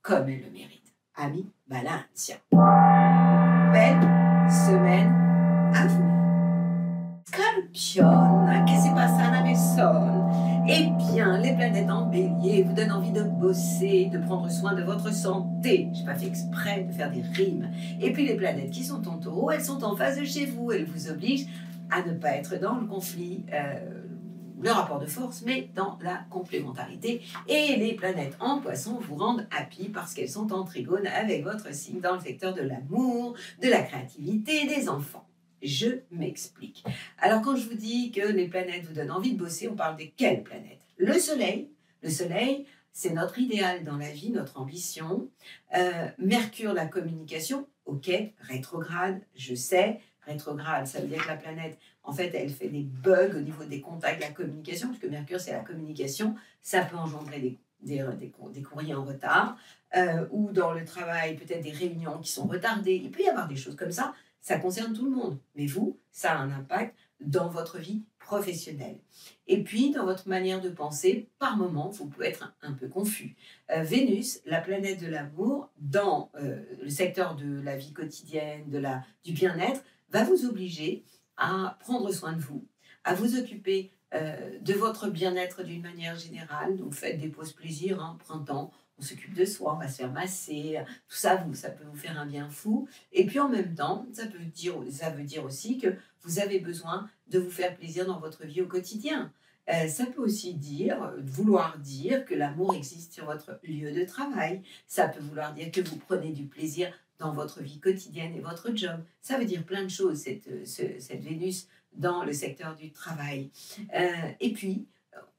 comme elle le mérite. Ami Balancia. Belle semaine à vous. Scorpion, che si passe à la maison? Eh bien, les planètes en bélier vous donnent envie de bosser, de prendre soin de votre santé. Je n'ai pas fait exprès de faire des rimes. Et puis les planètes qui sont en taureau, elles sont en phase de chez vous. Elles vous obligent à ne pas être dans le conflit, le rapport de force, mais dans la complémentarité. Et les planètes en poisson vous rendent happy parce qu'elles sont en trigone avec votre signe dans le secteur de l'amour, de la créativité, des enfants. Je m'explique. Alors, quand je vous dis que les planètes vous donnent envie de bosser, on parle de quelles planètes? Le Soleil. Le Soleil, c'est notre idéal dans la vie, notre ambition. Mercure, la communication. Ok, rétrograde, je sais. Rétrograde, ça veut dire que la planète, en fait, elle fait des bugs au niveau des contacts, de la communication, puisque Mercure, c'est la communication. Ça peut engendrer des courriers en retard, ou dans le travail, peut-être des réunions qui sont retardées. Il peut y avoir des choses comme ça. Ça concerne tout le monde, mais vous, ça a un impact dans votre vie professionnelle. Et puis, dans votre manière de penser, par moments, vous pouvez être un peu confus. Vénus, la planète de l'amour, dans le secteur de la vie quotidienne, du bien-être, va vous obliger à prendre soin de vous, à vous occuper de votre bien-être d'une manière générale. Donc, faites des pauses plaisir, hein, printemps, on s'occupe de soi, on va se faire masser, tout ça, ça peut vous faire un bien fou. Et puis en même temps, ça veut dire aussi que vous avez besoin de vous faire plaisir dans votre vie au quotidien. Ça peut aussi vouloir dire que l'amour existe sur votre lieu de travail. Ça peut vouloir dire que vous prenez du plaisir dans votre vie quotidienne et votre job. Ça veut dire plein de choses, cette Vénus dans le secteur du travail. Et puis,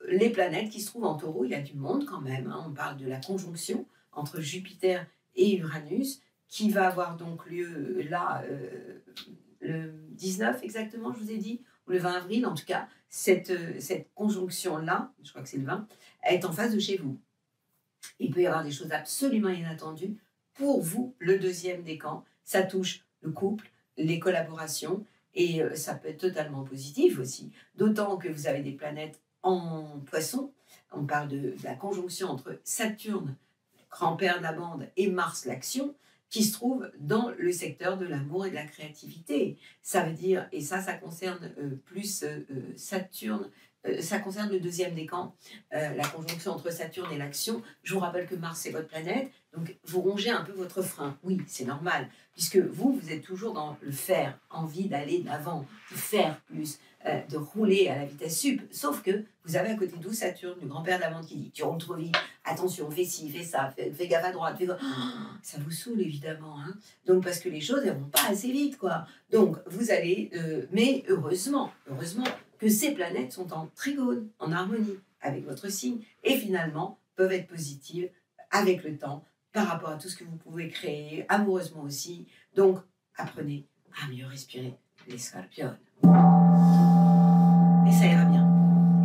les planètes qui se trouvent en taureau, il y a du monde quand même. Hein. On parle de la conjonction entre Jupiter et Uranus qui va avoir donc lieu là, le 19 exactement, je vous ai dit, ou le 20 avril. En tout cas, cette conjonction-là, je crois que c'est le 20, est en face de chez vous. Il peut y avoir des choses absolument inattendues. Pour vous, le deuxième décan, ça touche le couple, les collaborations, et ça peut être totalement positif aussi. D'autant que vous avez des planètes en poisson, on parle de la conjonction entre Saturne, le grand-père de la bande, et Mars, l'action, qui se trouve dans le secteur de l'amour et de la créativité. Ça veut dire, et ça concerne plus Saturne, ça concerne le deuxième décan, la conjonction entre Saturne et l'action. Je vous rappelle que Mars est votre planète, donc vous rongez un peu votre frein. Oui, c'est normal, puisque vous êtes toujours dans le faire, envie d'aller de l'avant, de faire plus, de rouler à la vitesse sup. Sauf que vous avez à côté de vous Saturne, le grand-père de la bande, qui dit « tu roules trop vite, attention, fais ci, fais ça, fais gaffe à droite, fais gaffe. » Ça vous saoule évidemment, hein. Donc parce que les choses, elles vont pas assez vite, quoi. Donc vous allez, mais heureusement que ces planètes sont en trigone, en harmonie avec votre signe, et finalement peuvent être positives avec le temps, par rapport à tout ce que vous pouvez créer, amoureusement aussi. Donc, apprenez à mieux respirer, les scorpions. Et ça ira bien.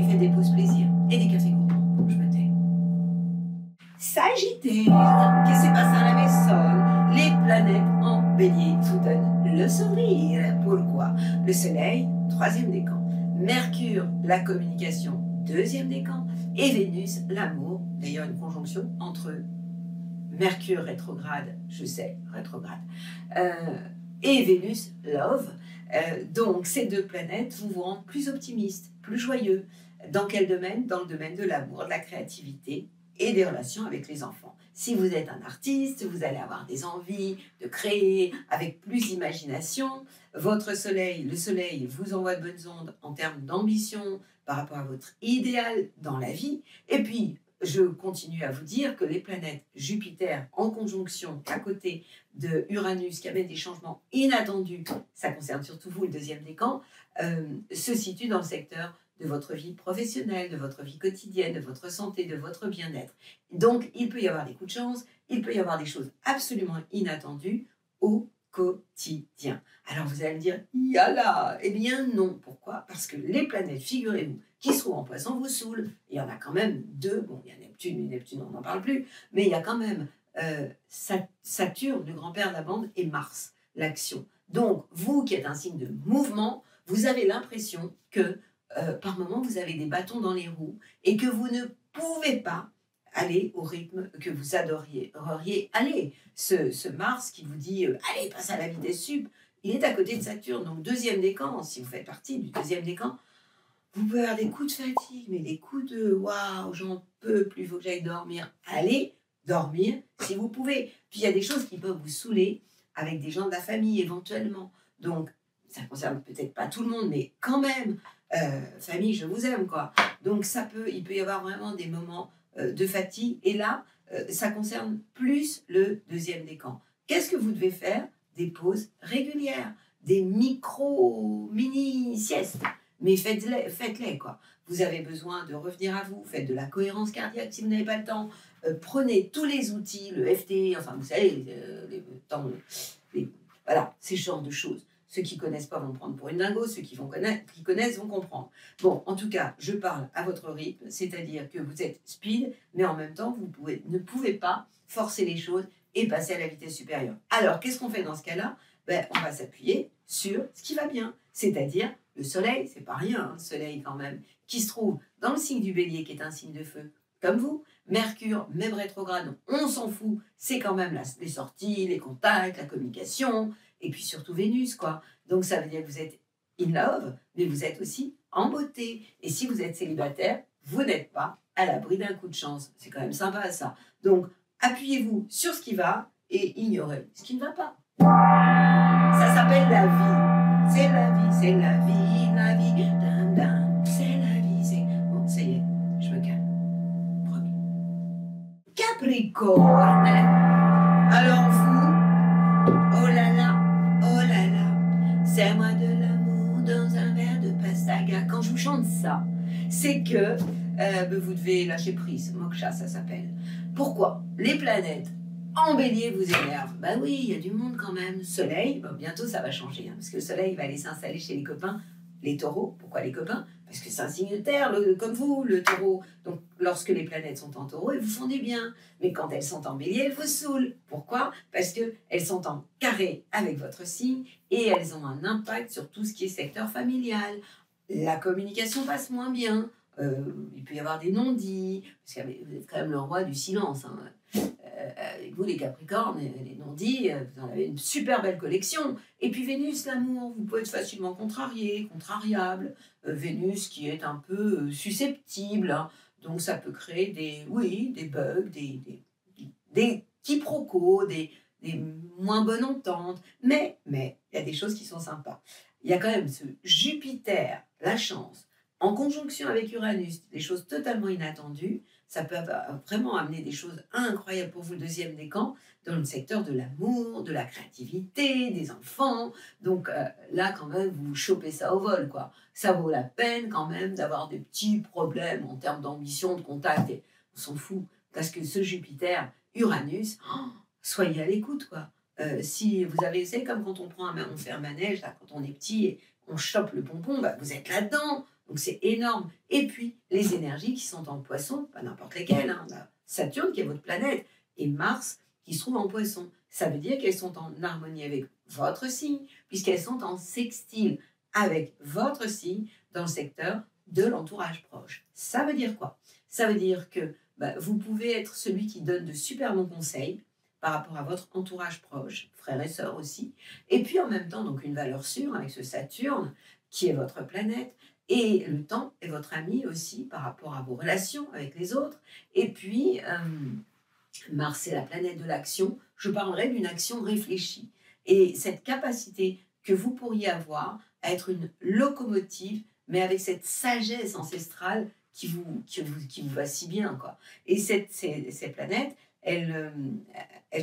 Et faites des pauses plaisir et des cafés gourmands. Je me tais. Sagittaire, qu'est-ce qui se passe à la maison? Les planètes en bélier vous donnent le sourire. Pourquoi? Le soleil, troisième décan. Mercure, la communication, deuxième décan. Et Vénus, l'amour. D'ailleurs, une conjonction entre Mercure rétrograde, je sais, rétrograde, et Vénus, love. Donc, ces deux planètes vont vous rendre plus optimiste, plus joyeux. Dans quel domaine? Dans le domaine de l'amour, de la créativité et des relations avec les enfants. Si vous êtes un artiste, vous allez avoir des envies de créer avec plus d'imagination. Votre soleil, le soleil vous envoie de bonnes ondes en termes d'ambition par rapport à votre idéal dans la vie. Et puis, je continue à vous dire que les planètes Jupiter en conjonction à côté de Uranus qui amène des changements inattendus, ça concerne surtout vous, le deuxième décan, se situent dans le secteur de votre vie professionnelle, de votre vie quotidienne, de votre santé, de votre bien-être. Donc, il peut y avoir des coups de chance, il peut y avoir des choses absolument inattendues au quotidien. Alors, vous allez me dire, yalla! Eh bien non. Pourquoi? Parce que les planètes, figurez-vous, qui se trouvent en poisson vous saoulent. Il y en a quand même deux. Bon, il y a Neptune, on n'en parle plus. Mais il y a quand même Saturne, le grand-père de la bande, et Mars, l'action. Donc, vous qui êtes un signe de mouvement, vous avez l'impression que par moment, vous avez des bâtons dans les roues et que vous ne pouvez pas aller au rythme que vous adoreriez aller. Ce Mars qui vous dit allez, passe à la vitesse sup, il est à côté de Saturne, donc deuxième décan, si vous faites partie du deuxième décan, vous pouvez avoir des coups de fatigue, mais des coups de waouh, j'en peux plus, il faut que j'aille dormir. Allez dormir si vous pouvez. Puis il y a des choses qui peuvent vous saouler avec des gens de la famille éventuellement. Donc ça ne concerne peut-être pas tout le monde, mais quand même, famille, je vous aime quoi. Donc il peut y avoir vraiment des moments de fatigue. Et là, ça concerne plus le deuxième décan. Qu'est-ce que vous devez faire? Des pauses régulières, des mini-siestes. Mais faites-les, quoi. Vous avez besoin de revenir à vous, faites de la cohérence cardiaque si vous n'avez pas le temps. Prenez tous les outils, le FT, enfin vous savez, voilà, ces genres de choses. Ceux qui ne connaissent pas vont prendre pour une dingo, ceux qui connaissent vont comprendre. Bon, en tout cas, je parle à votre rythme, c'est-à-dire que vous êtes speed, mais en même temps, ne pouvez pas forcer les choses et passer à la vitesse supérieure. Alors, qu'est-ce qu'on fait dans ce cas-là? On va s'appuyer sur ce qui va bien, c'est-à-dire le soleil, c'est pas rien, hein, le soleil quand même, qui se trouve dans le signe du bélier, qui est un signe de feu, comme vous. Mercure, même rétrograde, on s'en fout, c'est quand même les sorties, les contacts, la communication, et puis surtout Vénus, quoi. Donc ça veut dire que vous êtes in love, mais vous êtes aussi en beauté. Et si vous êtes célibataire, vous n'êtes pas à l'abri d'un coup de chance. C'est quand même sympa ça. Donc appuyez-vous sur ce qui va et ignorez ce qui ne va pas. Ça s'appelle la vie. C'est la vie, c'est la vie, la vie. Dun, dun, c'est la vie, c'est... Bon, ça y est, je me calme. Promis. Capricorne. Alors vous, oh là là, serre-moi de l'amour dans un verre de pastaga. Quand je vous chante ça, c'est que vous devez lâcher prise. Moksha, ça s'appelle. Pourquoi? Les planètes en bélier vous énervent. Ben oui, il y a du monde quand même. Soleil, bientôt ça va changer, hein, parce que le soleil va aller s'installer chez les copains, les taureaux. Pourquoi les copains? Parce que c'est un signe de terre, comme vous, le taureau. Donc, lorsque les planètes sont en taureau, elles vous font du bien. Mais quand elles sont en bélier, elles vous saoulent. Pourquoi? Parce qu'elles sont en carré avec votre signe et elles ont un impact sur tout ce qui est secteur familial. La communication passe moins bien. Il peut y avoir des non-dits, parce que vous êtes quand même le roi du silence. Hein. Avec vous, les Capricornes, les non-dits, vous en avez une super belle collection. Et puis Vénus, l'amour, vous pouvez être facilement contrarié, contrariable. Vénus qui est un peu susceptible, hein. Donc ça peut créer des bugs, des quiproquos, des moins bonnes ententes. Mais il y a des choses qui sont sympas. Il y a quand même ce Jupiter, la chance, en conjonction avec Uranus, des choses totalement inattendues. Ça peut vraiment amener des choses incroyables pour vous, le deuxième décan, dans le secteur de l'amour, de la créativité, des enfants. Donc là, quand même, vous chopez ça au vol, quoi. Ça vaut la peine, quand même, d'avoir des petits problèmes en termes d'ambition, de contact. Et on s'en fout, parce que ce Jupiter, Uranus, soyez à l'écoute, quoi. Si vous avez essayé, comme quand on fait un manège, là, quand on est petit, et on chope le pompon, vous êtes là-dedans. Donc c'est énorme. Et puis les énergies qui sont en poisson, pas n'importe lesquelles, hein. On a Saturne qui est votre planète et Mars qui se trouve en poisson. Ça veut dire qu'elles sont en harmonie avec votre signe, puisqu'elles sont en sextile avec votre signe dans le secteur de l'entourage proche. Ça veut dire quoi? Ça veut dire que vous pouvez être celui qui donne de super bons conseils par rapport à votre entourage proche, frères et sœurs aussi, et puis en même temps donc une valeur sûre avec ce Saturne qui est votre planète. Et le temps est votre ami aussi par rapport à vos relations avec les autres. Et puis, Mars est la planète de l'action. Je parlerai d'une action réfléchie. Et cette capacité que vous pourriez avoir à être une locomotive, mais avec cette sagesse ancestrale qui vous va si bien, quoi. Et ces planètes, elles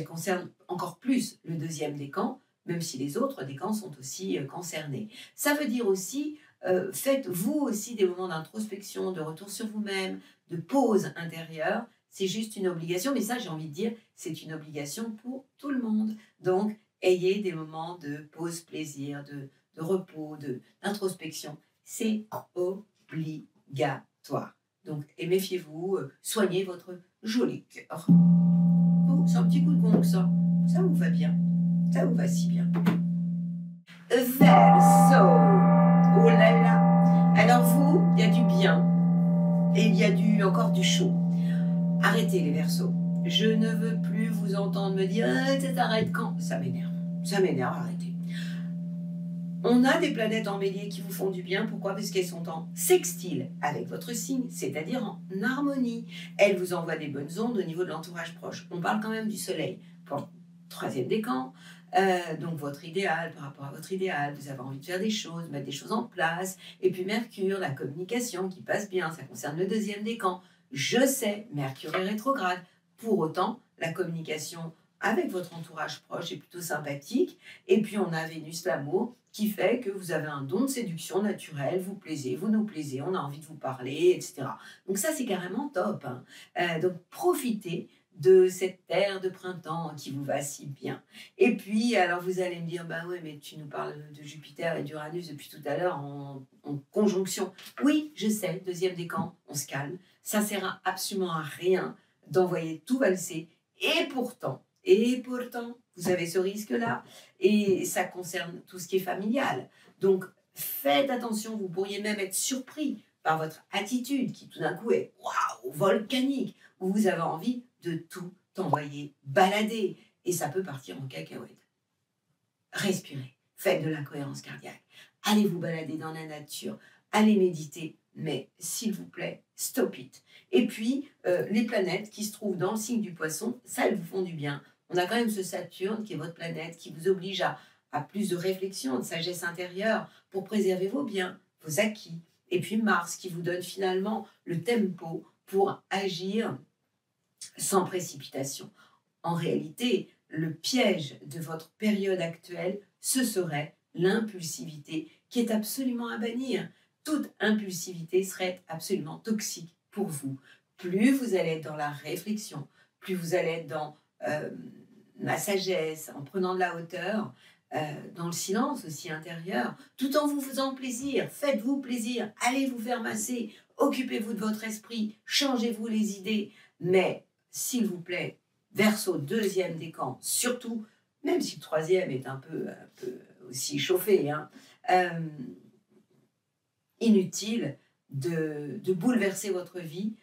concernent encore plus le deuxième décan, même si les autres décans sont aussi concernés. Ça veut dire aussi... faites vous aussi des moments d'introspection, de retour sur vous-même, de pause intérieure. C'est juste une obligation, mais ça, j'ai envie de dire, c'est une obligation pour tout le monde. Donc, ayez des moments de pause plaisir, de repos, d'introspection. C'est obligatoire. Donc, et méfiez-vous, soignez votre joli cœur. Oh, c'est un petit coup de gong, ça. Ça vous va bien. Ça vous va si bien. Verseau. Oh là là. Alors vous, il y a du bien et il y a encore du chaud. Arrêtez les Verseaux. Je ne veux plus vous entendre me dire ça t'arrête quand. Ça m'énerve. Ça m'énerve, arrêtez. On a des planètes en bélier qui vous font du bien. Pourquoi? Parce qu'elles sont en sextile avec votre signe, c'est-à-dire en harmonie. Elles vous envoient des bonnes ondes au niveau de l'entourage proche. On parle quand même du soleil pour le troisième décan. Donc votre idéal, par rapport à votre idéal, vous avez envie de faire des choses, mettre des choses en place. Et puis Mercure, la communication qui passe bien, ça concerne le deuxième décan. Je sais, Mercure est rétrograde. Pour autant, la communication avec votre entourage proche est plutôt sympathique. Et puis on a Vénus, l'amour, qui fait que vous avez un don de séduction naturel, vous plaisez, vous nous plaisez, on a envie de vous parler, etc. Donc ça, c'est carrément top. Hein. Donc profitez de cette terre de printemps qui vous va si bien. Et puis, alors vous allez me dire, bah ouais, mais tu nous parles de Jupiter et d'Uranus depuis tout à l'heure en conjonction. Oui, je sais, deuxième décan, on se calme. Ça ne sert absolument à rien d'envoyer tout valser. Et pourtant, vous avez ce risque-là. Et ça concerne tout ce qui est familial. Donc, faites attention, vous pourriez même être surpris par votre attitude qui tout d'un coup est waouh, volcanique, où vous avez envie de tout envoyer balader. Et ça peut partir en cacahuète. Respirez, faites de la cohérence cardiaque. Allez vous balader dans la nature, allez méditer, mais s'il vous plaît, stop it. Et puis, les planètes qui se trouvent dans le signe du poisson, ça, elles vous font du bien. On a quand même ce Saturne qui est votre planète, qui vous oblige à plus de réflexion, de sagesse intérieure pour préserver vos biens, vos acquis. Et puis Mars qui vous donne finalement le tempo pour agir sans précipitation. En réalité, le piège de votre période actuelle, ce serait l'impulsivité qui est absolument à bannir. Toute impulsivité serait absolument toxique pour vous. Plus vous allez être dans la réflexion, plus vous allez être dans la sagesse, en prenant de la hauteur, dans le silence aussi intérieur, tout en vous faisant plaisir. Faites-vous plaisir, allez vous faire masser, occupez-vous de votre esprit, changez-vous les idées, mais s'il vous plaît, Verseau, deuxième décan, surtout, même si le troisième est un peu aussi chauffé, hein, inutile de bouleverser votre vie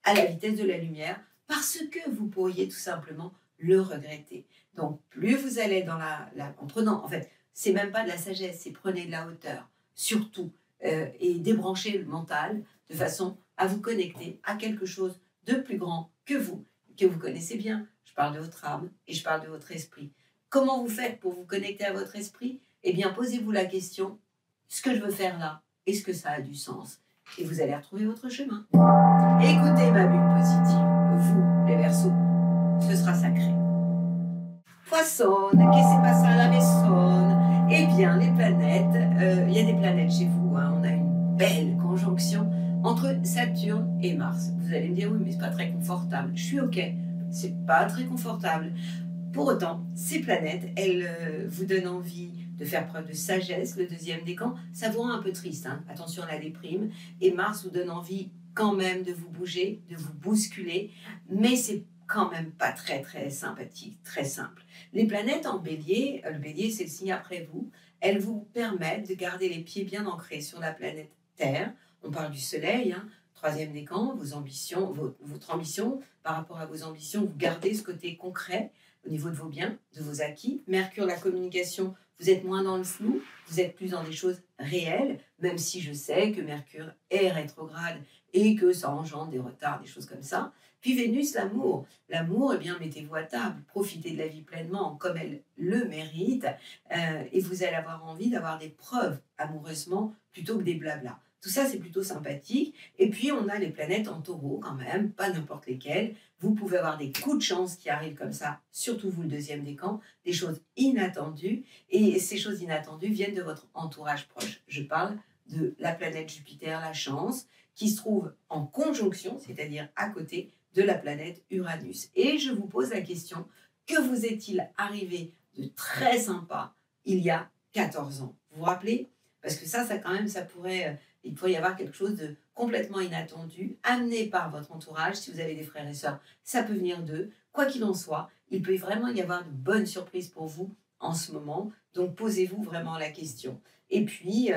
à la vitesse de la lumière parce que vous pourriez tout simplement le regretter. Donc, plus vous allez dans en prenant, en fait, c'est même pas de la sagesse, c'est prenez de la hauteur, surtout, et débranchez le mental de façon à vous connecter à quelque chose de plus grand que vous connaissez bien. Je parle de votre âme et je parle de votre esprit. Comment vous faites pour vous connecter à votre esprit? Eh bien, posez-vous la question, ce que je veux faire là, est-ce que ça a du sens? Et vous allez retrouver votre chemin. Écoutez ma bulle positive, vous, les Verseaux, ce sera sacré. Poisson, qu'est-ce qui s'est passé à la maison? Eh bien, les planètes, il y a des planètes chez vous, hein, on a une belle conjonction entre Saturne et Mars. Vous allez me dire, oui, mais c'est pas très confortable. Je suis OK, c'est pas très confortable. Pour autant, ces planètes, elles vous donnent envie de faire preuve de sagesse. Le deuxième décan, ça vous rend un peu triste, hein. Attention à la déprime. Et Mars vous donne envie quand même de vous bouger, de vous bousculer, mais c'est quand même pas très très sympathique, très simple. Les planètes en bélier, le bélier c'est le signe après vous, elles vous permettent de garder les pieds bien ancrés sur la planète Terre. On parle du soleil, hein, troisième décan, vos ambitions, votre ambition, par rapport à vos ambitions, vous gardez ce côté concret au niveau de vos biens, de vos acquis. Mercure, la communication, vous êtes moins dans le flou, vous êtes plus dans des choses réelles, même si je sais que Mercure est rétrograde et que ça engendre des retards, des choses comme ça. Puis Vénus, l'amour. L'amour, eh bien, mettez-vous à table, profitez de la vie pleinement comme elle le mérite, et vous allez avoir envie d'avoir des preuves amoureusement plutôt que des blablas. Tout ça, c'est plutôt sympathique. Et puis, on a les planètes en taureau quand même, pas n'importe lesquelles. Vous pouvez avoir des coups de chance qui arrivent comme ça, surtout vous, le deuxième décan, des choses inattendues. Et ces choses inattendues viennent de votre entourage proche. Je parle de la planète Jupiter, la chance, qui se trouve en conjonction, c'est-à-dire à côté de la planète Uranus. Et je vous pose la question, que vous est-il arrivé de très sympa il y a 14 ans? Vous vous rappelez? Parce que ça quand même, il pourrait y avoir quelque chose de complètement inattendu, amené par votre entourage. Si vous avez des frères et sœurs, ça peut venir d'eux. Quoi qu'il en soit, il peut vraiment y avoir de bonnes surprises pour vous en ce moment. Donc posez-vous vraiment la question. Et puis,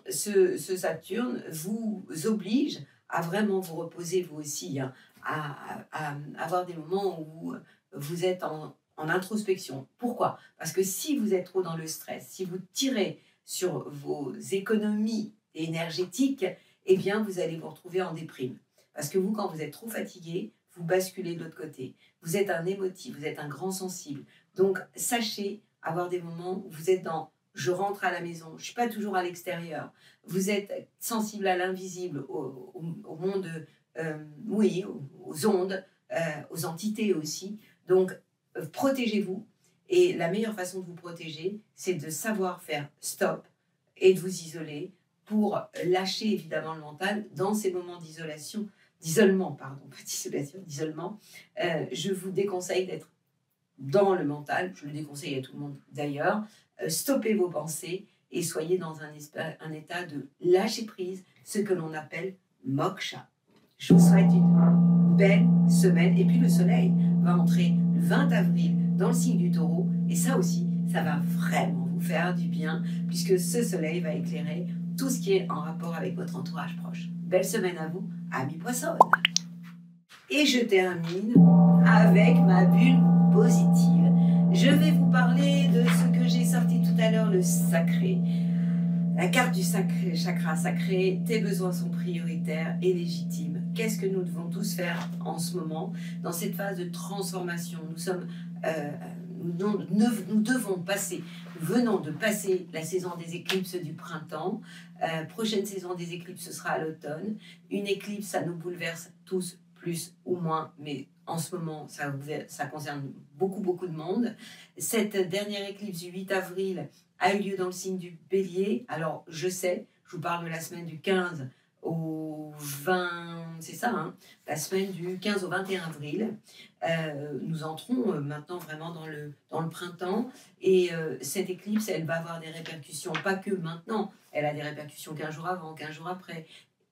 ce Saturne vous oblige à vraiment vous reposer vous aussi, hein, à avoir des moments où vous êtes en introspection. Pourquoi? Parce que si vous êtes trop dans le stress, si vous tirez sur vos économies énergétiques, eh bien, vous allez vous retrouver en déprime. Parce que vous, quand vous êtes trop fatigué, vous basculez de l'autre côté. Vous êtes un émotif, vous êtes un grand sensible. Donc, sachez avoir des moments où vous êtes dans je rentre à la maison, je ne suis pas toujours à l'extérieur. Vous êtes sensible à l'invisible, au monde, oui, aux ondes, aux entités aussi. Donc, protégez-vous. Et la meilleure façon de vous protéger, c'est de savoir faire stop et de vous isoler pour lâcher évidemment le mental dans ces moments d'isolement, pardon, pas d'isolation, d'isolement. Je vous déconseille d'être dans le mental, je le déconseille à tout le monde d'ailleurs. Stoppez vos pensées et soyez dans un état de lâcher prise, ce que l'on appelle moksha. Je vous souhaite une belle semaine. Et puis le soleil va entrer le 20 avril dans le signe du taureau. Et ça aussi, ça va vraiment vous faire du bien puisque ce soleil va éclairer tout ce qui est en rapport avec votre entourage proche. Belle semaine à vous, amis poissons. Et je termine avec ma bulle positive. Je vais vous parler de ce que j'ai sorti tout à l'heure, le sacré. La carte du sacré, chakra sacré, tes besoins sont prioritaires et légitimes. Qu'est-ce que nous devons tous faire en ce moment, dans cette phase de transformation? Nous venons de passer la saison des éclipses du printemps. Prochaine saison des éclipses, ce sera à l'automne. Une éclipse, ça nous bouleverse tous, plus ou moins, mais en ce moment, ça concerne beaucoup de monde. Cette dernière éclipse du 8 avril a eu lieu dans le signe du Bélier. Alors, je sais, je vous parle de la semaine du 15 au 20, c'est ça, hein, la semaine du 15 au 21 avril. Nous entrons maintenant vraiment dans le printemps et cette éclipse, elle va avoir des répercussions, pas que maintenant, elle a des répercussions 15 jours avant, 15 jours après,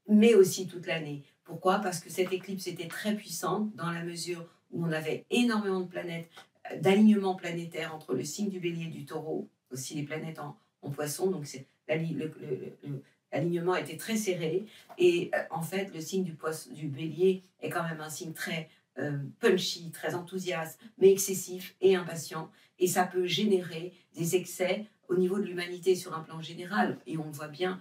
mais aussi toute l'année. Pourquoi? Parce que cette éclipse était très puissante dans la mesure où on avait énormément de planètes, d'alignements planétaires entre le signe du Bélier et du Taureau, aussi les planètes en Poisson, donc l'alignement était très serré et en fait le signe du Bélier est quand même un signe très punchy, très enthousiaste, mais excessif et impatient, et ça peut générer des excès au niveau de l'humanité sur un plan général, et on le voit bien,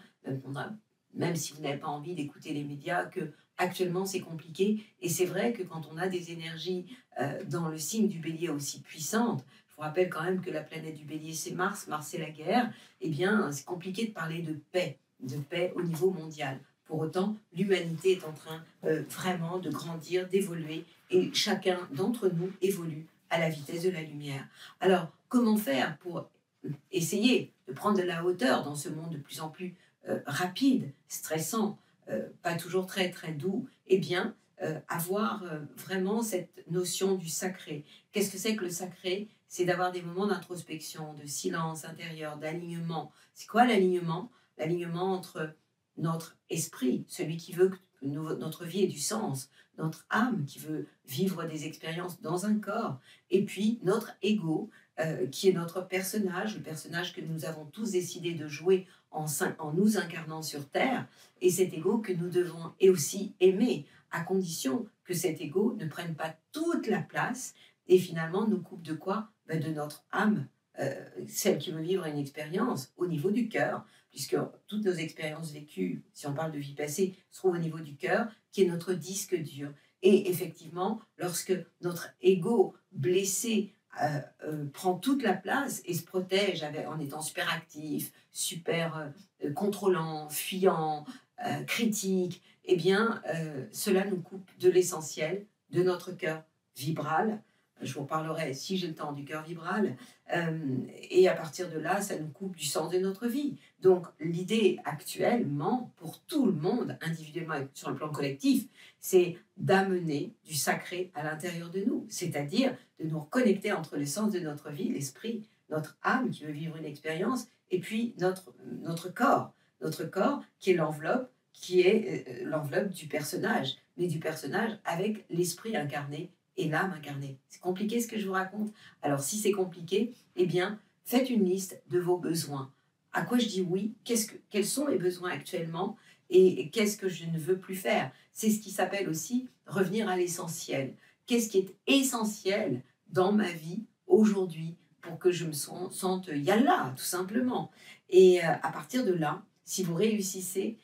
même si vous n'avez pas envie d'écouter les médias, que actuellement c'est compliqué, et c'est vrai que quand on a des énergies dans le signe du Bélier aussi puissantes, je vous rappelle quand même que la planète du Bélier c'est Mars c'est la guerre, eh bien c'est compliqué de parler de paix au niveau mondial. Pour autant, l'humanité est en train vraiment de grandir, d'évoluer, et chacun d'entre nous évolue à la vitesse de la lumière. Alors, comment faire pour essayer de prendre de la hauteur dans ce monde de plus en plus rapide, stressant, pas toujours très doux? Eh bien, avoir vraiment cette notion du sacré. Qu'est-ce que c'est que le sacré? C'est d'avoir des moments d'introspection, de silence intérieur, d'alignement. C'est quoi l'alignement? L'alignement entre notre esprit, celui qui veut que notre vie ait du sens, notre âme qui veut vivre des expériences dans un corps, et puis notre ego, qui est notre personnage, le personnage que nous avons tous décidé de jouer en nous incarnant sur Terre, et cet ego que nous devons aussi aimer, à condition que cet ego ne prenne pas toute la place et finalement nous coupe de quoi? De notre âme, celle qui veut vivre une expérience au niveau du cœur, puisque toutes nos expériences vécues, si on parle de vie passée, se trouvent au niveau du cœur, qui est notre disque dur. Et effectivement, lorsque notre ego blessé prend toute la place et se protège en étant super actif, super contrôlant, fuyant, critique, eh bien, cela nous coupe de l'essentiel de notre cœur vibral. Je vous parlerai, si j'ai le temps, du cœur vibral. Et à partir de là, ça nous coupe du sens de notre vie. Donc, l'idée actuellement, pour tout le monde, individuellement et sur le plan collectif, c'est d'amener du sacré à l'intérieur de nous. C'est-à-dire de nous reconnecter entre le sens de notre vie, l'esprit, notre âme qui veut vivre une expérience, et puis notre corps. Notre corps qui est l'enveloppe du personnage, mais du personnage avec l'esprit incarné et l'âme incarnée. C'est compliqué ce que je vous raconte? Alors si c'est compliqué, eh bien, faites une liste de vos besoins. À quoi je dis oui? Quels sont mes besoins actuellement? Et qu'est-ce que je ne veux plus faire? C'est ce qui s'appelle aussi revenir à l'essentiel. Qu'est-ce qui est essentiel dans ma vie aujourd'hui pour que je me sente yalla, tout simplement. Et à partir de là, si vous réussissez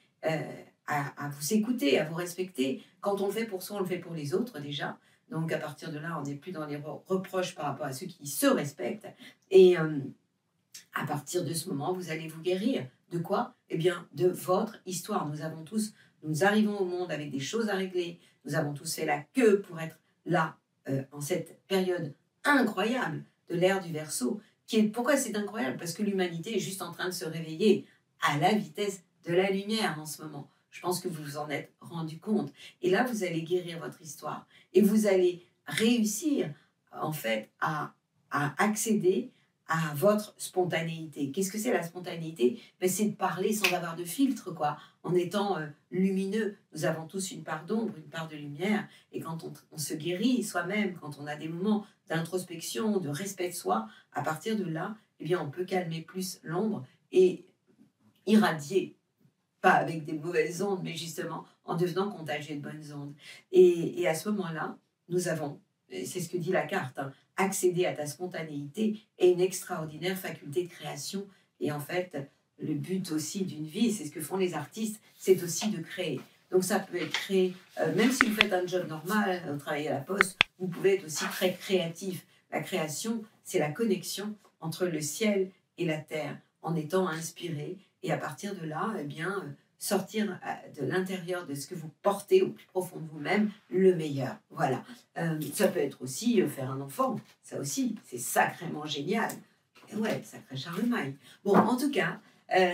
à vous écouter, à vous respecter, quand on le fait pour soi, on le fait pour les autres déjà. Donc à partir de là, on n'est plus dans les reproches par rapport à ceux qui se respectent. Et à partir de ce moment, vous allez vous guérir. De quoi? Eh bien, de votre histoire. Nous arrivons au monde avec des choses à régler. Nous avons tous fait la queue pour être là, en cette période incroyable de l'ère du Verseau. Pourquoi c'est incroyable? Parce que l'humanité est juste en train de se réveiller à la vitesse de la lumière en ce moment. Je pense que vous vous en êtes rendu compte. Et là, vous allez guérir votre histoire. Et vous allez réussir, en fait, à accéder à votre spontanéité. Qu'est-ce que c'est la spontanéité? C'est de parler sans avoir de filtre, quoi, en étant lumineux. Nous avons tous une part d'ombre, une part de lumière, et quand on se guérit soi-même, quand on a des moments d'introspection, de respect de soi, à partir de là, eh bien, on peut calmer plus l'ombre et irradier, pas avec des mauvaises ondes, mais justement en devenant contagieux de bonnes ondes. Et à ce moment-là, nous avons, c'est ce que dit la carte, hein, accéder à ta spontanéité et une extraordinaire faculté de création. Et en fait, le but aussi d'une vie, c'est ce que font les artistes, c'est aussi de créer. Donc ça peut être créé, même si vous faites un job normal, vous travaillez à la poste, vous pouvez être aussi très créatif. La création, c'est la connexion entre le ciel et la terre, en étant inspiré. Et à partir de là, eh bien, sortir de l'intérieur de ce que vous portez au plus profond de vous-même, le meilleur. Voilà. Ça peut être aussi faire un enfant. Ça aussi, c'est sacrément génial. Et ouais, sacré Charlemagne. Bon, en tout cas,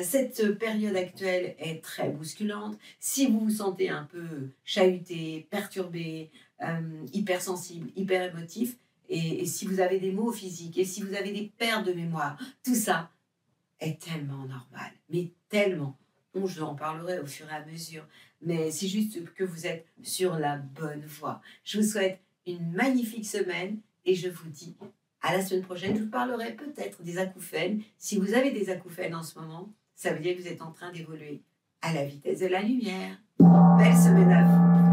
cette période actuelle est très bousculante. Si vous vous sentez un peu chahuté, perturbé, hypersensible, hyper émotif, et si vous avez des maux physiques, et si vous avez des pertes de mémoire, tout ça est tellement normal, mais tellement. Bon, je en parlerai au fur et à mesure, mais c'est juste que vous êtes sur la bonne voie. Je vous souhaite une magnifique semaine et je vous dis à la semaine prochaine. Je vous parlerai peut-être des acouphènes. Si vous avez des acouphènes en ce moment, ça veut dire que vous êtes en train d'évoluer à la vitesse de la lumière. Belle semaine à vous.